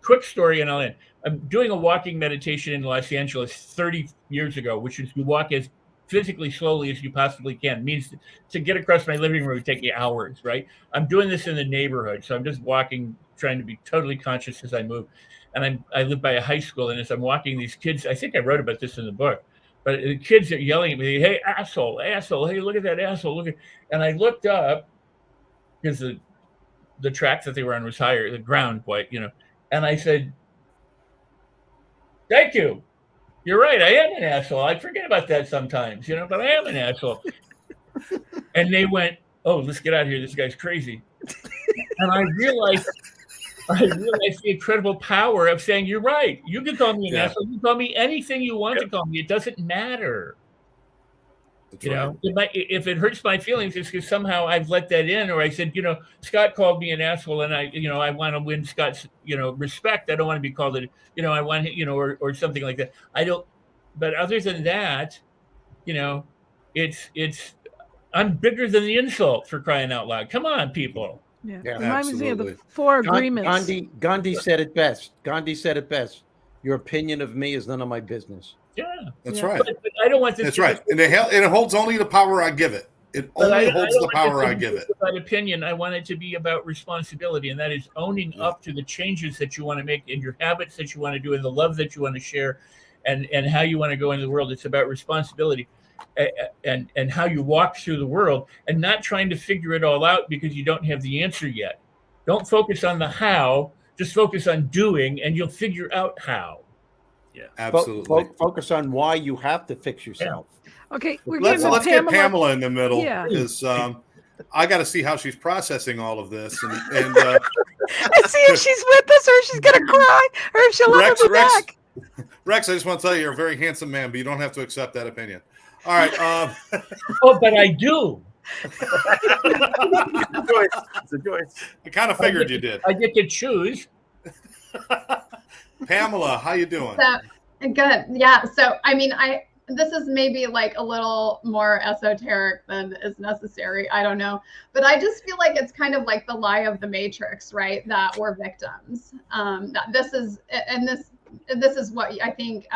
Quick story, and I'll end. I'm doing a walking meditation in Los Angeles 30 years ago, which is you walk as physically slowly as you possibly can. It means to get across my living room would take me hours, right? I'm doing this in the neighborhood, so I'm just walking, trying to be totally conscious as I move. And I live by a high school, and as I'm walking, these kids, I think I wrote about this in the book, but the kids are yelling at me, hey, asshole, hey, look at that asshole, and I looked up, because the track that they were on was higher, the ground, and I said, thank you. You're right, I am an asshole. I forget about that sometimes, but I am an asshole. And they went, oh, let's get out of here. This guy's crazy. And I realized the incredible power of saying, you're right. You can call me an asshole. You can call me anything you want to call me. It doesn't matter. If it hurts my feelings, it's because somehow I've let that in, or I said, Scott called me an asshole, and I want to win Scott's, respect. I don't want to be called it, I want, or something like that. I don't. But other than that, it's I'm bigger than the insult, for crying out loud. Come on, people. Yeah, reminds me of the 4 agreements. Gandhi said it best. Your opinion of me is none of my business. Yeah, that's right. But I don't want this. That's right, and it holds only the power I give it. It only holds the power I give it. About opinion, I want it to be about responsibility, and that is owning up to the changes that you want to make in your habits that you want to do, and the love that you want to share, and how you want to go into the world. It's about responsibility. and how you walk through the world, and not trying to figure it all out because you don't have the answer yet. Don't focus on the how, just focus on doing, and you'll figure out how. Yeah, absolutely. Focus on why you have to fix yourself. Okay, we're Let's giving get Pamela in the middle Yeah. because I got to see how she's processing all of this and and see if she's with us or if she's gonna cry or if she'll ever be back. Rex, I just want to tell you, you're a very handsome man, but you don't have to accept that opinion. All right. Oh, but I do. It's a choice. I kind of figured you did. I get to choose. Pamela, how you doing? Good. Yeah. So, I mean, this is maybe like a little more esoteric than is necessary. I don't know. But I just feel like it's kind of like the lie of the Matrix, right? That we're victims. That this is what I think,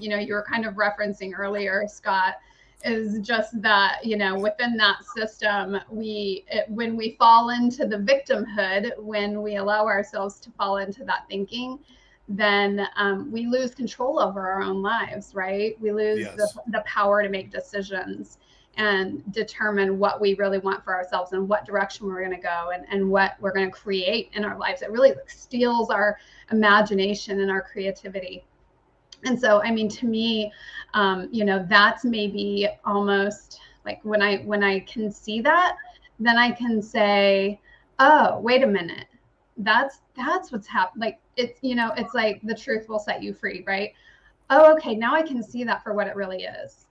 you were kind of referencing earlier, Scott, is just that, within that system, when we fall into the victimhood, when we allow ourselves to fall into that thinking, then we lose control over our own lives, right? We lose the power to make decisions and determine what we really want for ourselves and what direction we're going to go and what we're going to create in our lives. It really steals our imagination and our creativity. And so, I mean, to me, that's maybe almost like when I can see that, then I can say, oh, wait a minute. That's what's happening. Like, it's like the truth will set you free, right? Oh, okay. Now I can see that for what it really is,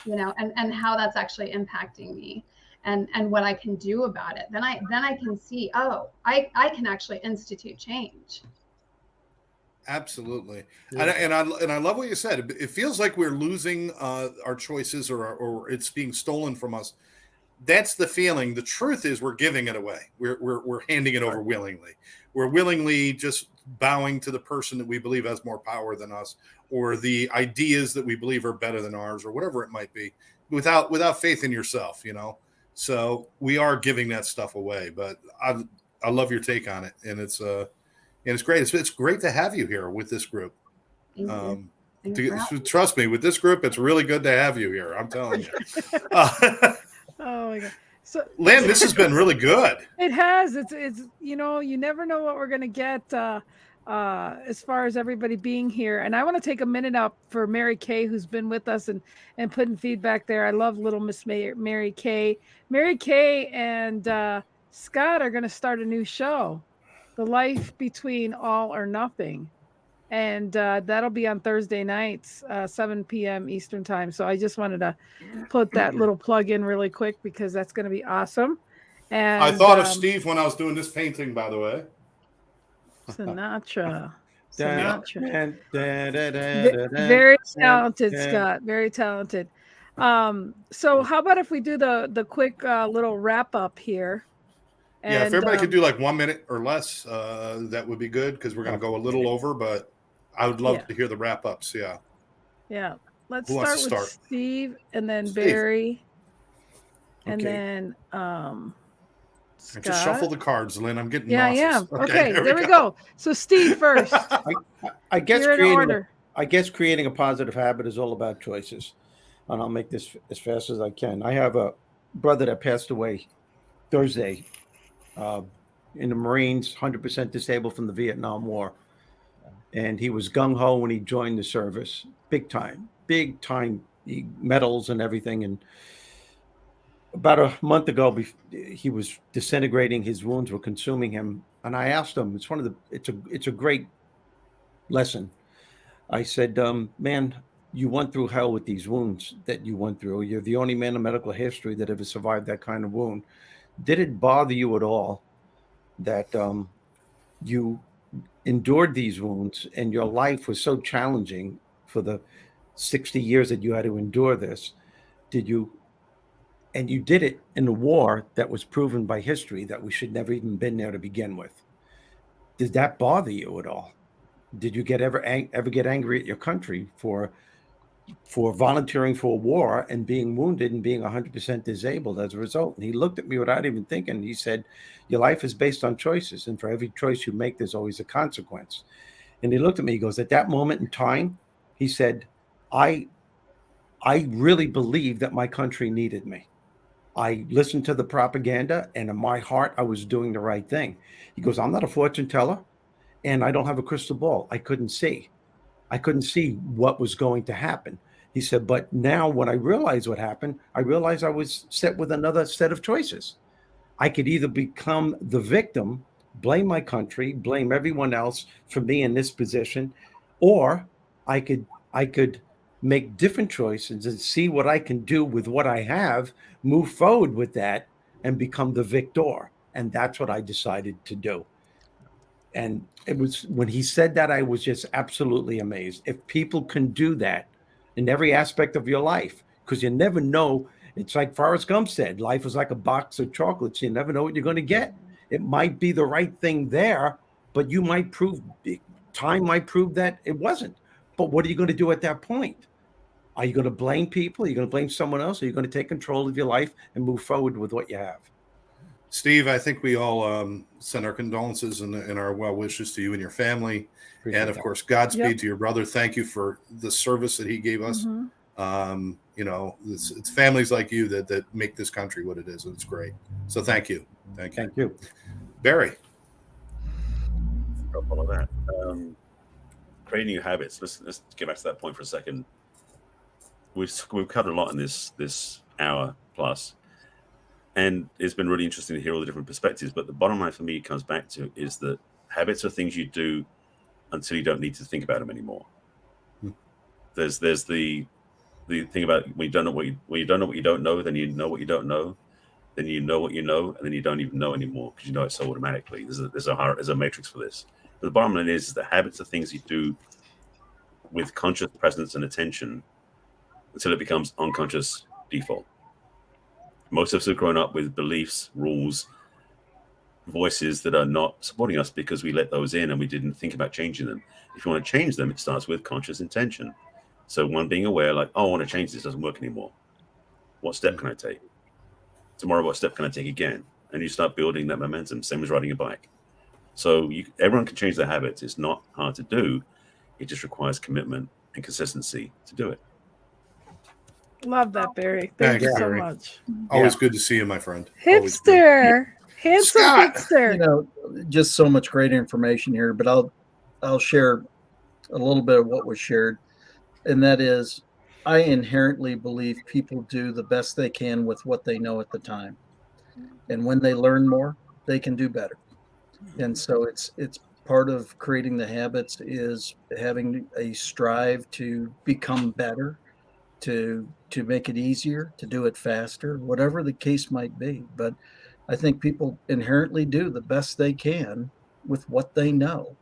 and how that's actually impacting me and what I can do about it. Then I can see, oh, I can actually institute change. Absolutely. Yeah. And I love what you said. It feels like we're losing our choices or it's being stolen from us. That's the feeling. The truth is we're giving it away. We're handing it over willingly. We're willingly just bowing to the person that we believe has more power than us, or the ideas that we believe are better than ours, or whatever it might be, without faith in yourself, So we are giving that stuff away. But I love your take on it, and it's great. It's great to have you here with this group. Trust me, with this group, it's really good to have you here. I'm telling you. Oh my God. So, Lynn, this has been really good. It has. It's you never know what we're gonna get as far as everybody being here. And I want to take a minute up for Mary Kay, who's been with us and putting feedback there. I love little Miss Mary Kay. Mary Kay and Scott are gonna start a new show, The Life Between All or Nothing. And that'll be on Thursday nights, 7 p.m. Eastern time. So I just wanted to put that little plug in really quick because that's going to be awesome. And I thought of Steve when I was doing this painting, by the way. Sinatra. Very Very talented, Scott. Very talented. So how about if we do the quick little wrap up here? And, if everybody could do like 1 minute or less, that would be good because we're going to go a little over, but I would love to hear the wrap ups. Yeah. Yeah. Let's start with Steve and then Barry. And then Scott. Just shuffle the cards, Lynn. I'm getting nauseous. I am. Okay, there we go. So Steve first. I guess creating a positive habit is all about choices. And I'll make this as fast as I can. I have a brother that passed away Thursday in the Marines, 100% disabled from the Vietnam War. And he was gung-ho when he joined the service. Big time, medals and everything. And about a month ago, he was disintegrating. His wounds were consuming him. And I asked him, it's a great lesson. I said, man, you went through hell with these wounds that you went through. You're the only man in medical history that ever survived that kind of wound. Did it bother you at all that you endured these wounds and your life was so challenging for the 60 years that you had to endure this? And you did it in a war that was proven by history that we should never even been there to begin with. Did that bother you at all? Did you ever get angry at your country for volunteering for a war and being wounded and being 100% disabled as a result? And he looked at me without even thinking. He said, your life is based on choices. And for every choice you make, there's always a consequence. And he looked at me, he goes, at that moment in time, he said, I I really believed that my country needed me. I listened to the propaganda, and in my heart, I was doing the right thing. He goes, I'm not a fortune teller, and I don't have a crystal ball. I couldn't see what was going to happen. He said, but now when I realized what happened, I realized I was set with another set of choices. I could either become the victim, blame my country, blame everyone else for me in this position, or I could make different choices and see what I can do with what I have, move forward with that, and become the victor. And that's what I decided to do. And it was when he said that, I was just absolutely amazed. If people can do that in every aspect of your life, because you never know. It's like Forrest Gump said, life is like a box of chocolates. You never know what you're going to get. It might be the right thing there, but time might prove that it wasn't. But what are you going to do at that point? Are you going to blame people? Are you going to blame someone else? Are you going to take control of your life and move forward with what you have? Steve, I think we all send our condolences and our well wishes to you and your family. Appreciate and of that. Course, Godspeed to your brother. Thank you for the service that he gave us. Mm-hmm. It's families like you that make this country what it is. And it's great. So thank you. Thank you. Barry. I'll follow that. Creating new habits. Let's get back to that point for a second. We've covered a lot in this hour plus. And it's been really interesting to hear all the different perspectives. But the bottom line for me comes back to is that habits are things you do until you don't need to think about them anymore. There's the thing about when you don't know what you don't know what you don't know, then you know what you don't know, then you know what you know, and then you don't even know anymore because you know it so automatically. There's a matrix for this. But the bottom line is that habits are things you do with conscious presence and attention until it becomes unconscious default. Most of us have grown up with beliefs, rules, voices that are not supporting us because we let those in and we didn't think about changing them. If you want to change them, it starts with conscious intention. So one, being aware, like, oh, I want to change this, doesn't work anymore. What step can I take? Tomorrow, what step can I take again? And you start building that momentum, same as riding a bike. So everyone can change their habits. It's not hard to do. It just requires commitment and consistency to do it. Love that, Barry. Thank you so much. Always good to see you, my friend. Hipster. Handsome Scott. hipster. Just so much great information here, but I'll share a little bit of what was shared. And that is, I inherently believe people do the best they can with what they know at the time. And when they learn more, they can do better. And so it's part of creating the habits is having a strive to become better, to make it easier, to do it faster, whatever the case might be. But I think people inherently do the best they can with what they know.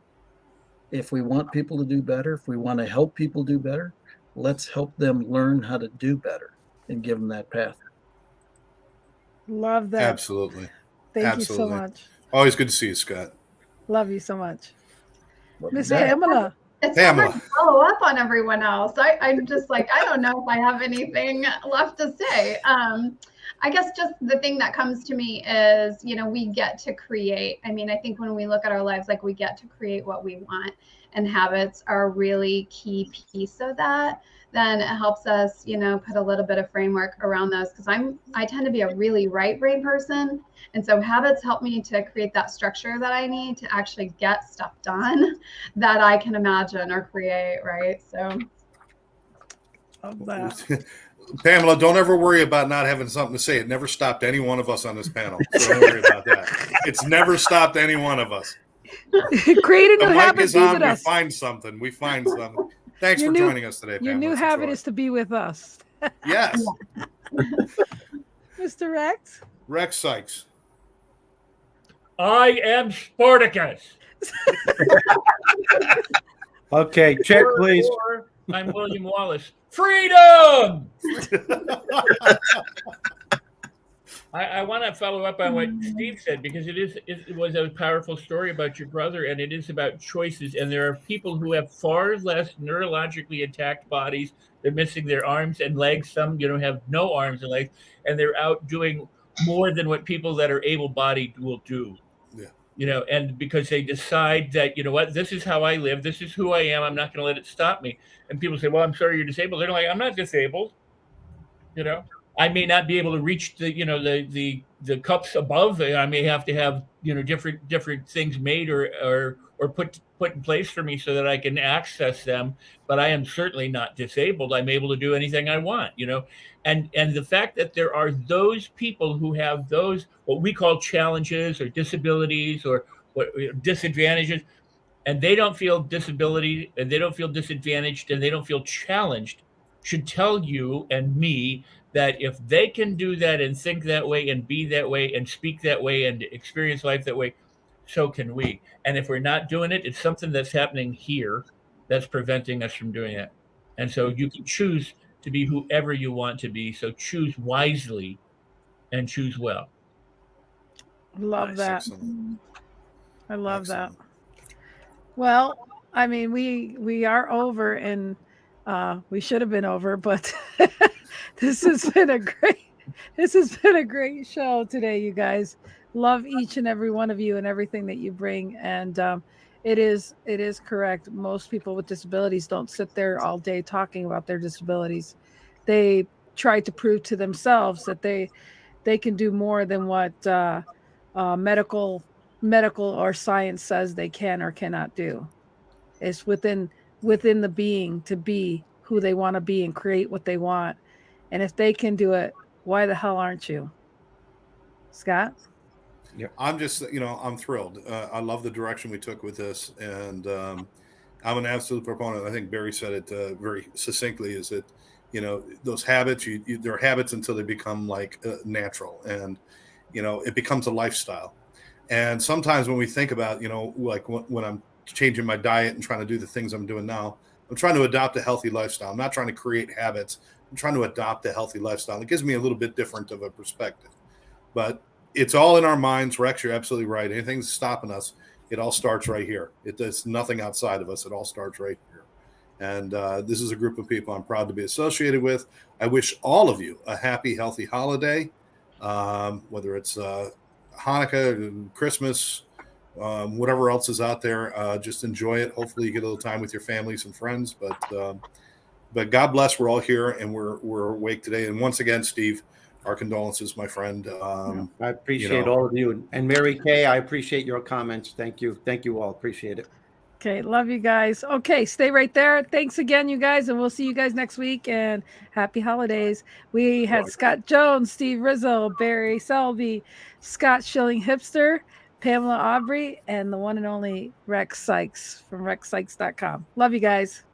If we want people to do better, if we want to help people do better, let's help them learn how to do better and give them that path. Love that. Absolutely. Thank you so much. Always good to see you, Scott. Love you so much. Miss Pamela. It's hard to follow up on everyone else. I'm just like, I don't know if I have anything left to say. I guess just the thing that comes to me is, we get to create. I mean, I think when we look at our lives, like we get to create what we want, and habits are a really key piece of that. Then it helps us, put a little bit of framework around those, because I tend to be a really right brain person. And so habits help me to create that structure that I need to actually get stuff done that I can imagine or create, right? So Pamela, don't ever worry about not having something to say. It never stopped any one of us on this panel. So don't worry about that. It's never stopped any one of us. Create a new habit. Is on, we find something. Thanks for joining us today, Pamela. Your new habit is to be with us. Yes. Mr. Rex? Rex Sikes. I am Spartacus. Okay, check, please. I'm William Wallace. Freedom! I want to follow up on what Steve said, because it was a powerful story about your brother, and it is about choices. And there are people who have far less neurologically intact bodies. They're missing their arms and legs. Some, have no arms and legs, and they're out doing more than what people that are able-bodied will do. Yeah. And because they decide that, this is how I live. This is who I am. I'm not going to let it stop me. And people say, well, I'm sorry you're disabled. They're like, I'm not disabled. You know, I may not be able to reach the, you know, the cups above. I may have to have, you know, different things made or put in place for me so that I can access them. But I am certainly not disabled. I'm able to do anything I want, you know. And the fact that there are those people who have those what we call challenges or disabilities or what disadvantages, and they don't feel disability and they don't feel disadvantaged and they don't feel challenged, should tell you and me that if they can do that and think that way and be that way and speak that way and experience life that way, so can we. And if we're not doing it, it's something that's happening here that's preventing us from doing it. And so you can choose to be whoever you want to be. So choose wisely and choose well. Love Nice, that. excellent. I love Excellent. that. Well, I mean, we are over, and we should have been over, but this has been a great show today, you guys. Love each and every one of you and everything that you bring. And it is correct. Most people with disabilities don't sit there all day talking about their disabilities. They try to prove to themselves that they can do more than what medical or science says they can or cannot do. It's within the being to be who they want to be and create what they want. And if they can do it, why the hell aren't you, Scott? Yeah. I'm just, you know, I'm thrilled. I love the direction we took with this, and I'm an absolute proponent. I think Barry said it very succinctly: is that, you know, those habits, they're habits until they become like natural, and you know, it becomes a lifestyle. And sometimes when we think about, you know, like when I'm changing my diet and trying to do the things I'm doing now, I'm trying to adopt a healthy lifestyle. I'm not trying to create habits. I'm trying to adopt a healthy lifestyle. It gives me a little bit different of a perspective, but it's all in our minds. Rex, you're absolutely right. Anything's stopping us, it all starts right here. It's nothing outside of us. It all starts right here. And this is a group of people I'm proud to be associated with. I wish all of you a happy, healthy holiday, whether it's Hanukkah, Christmas, whatever else is out there. Just enjoy it. Hopefully you get a little time with your families and friends. But God bless. We're all here and we're awake today. And once again, Steve, our condolences, my friend. I appreciate all of you. And Mary Kay, I appreciate your comments. Thank you. Thank you all. Appreciate it. Okay, love you guys. Okay, stay right there. Thanks again, you guys, and we'll see you guys next week. And happy holidays. We had Scott Jones, Steve Rizzo, Barry Selby, Scott Schilling, Hipster, Pamela Aubrey, and the one and only Rex Sikes from rexsikes.com. Love you guys.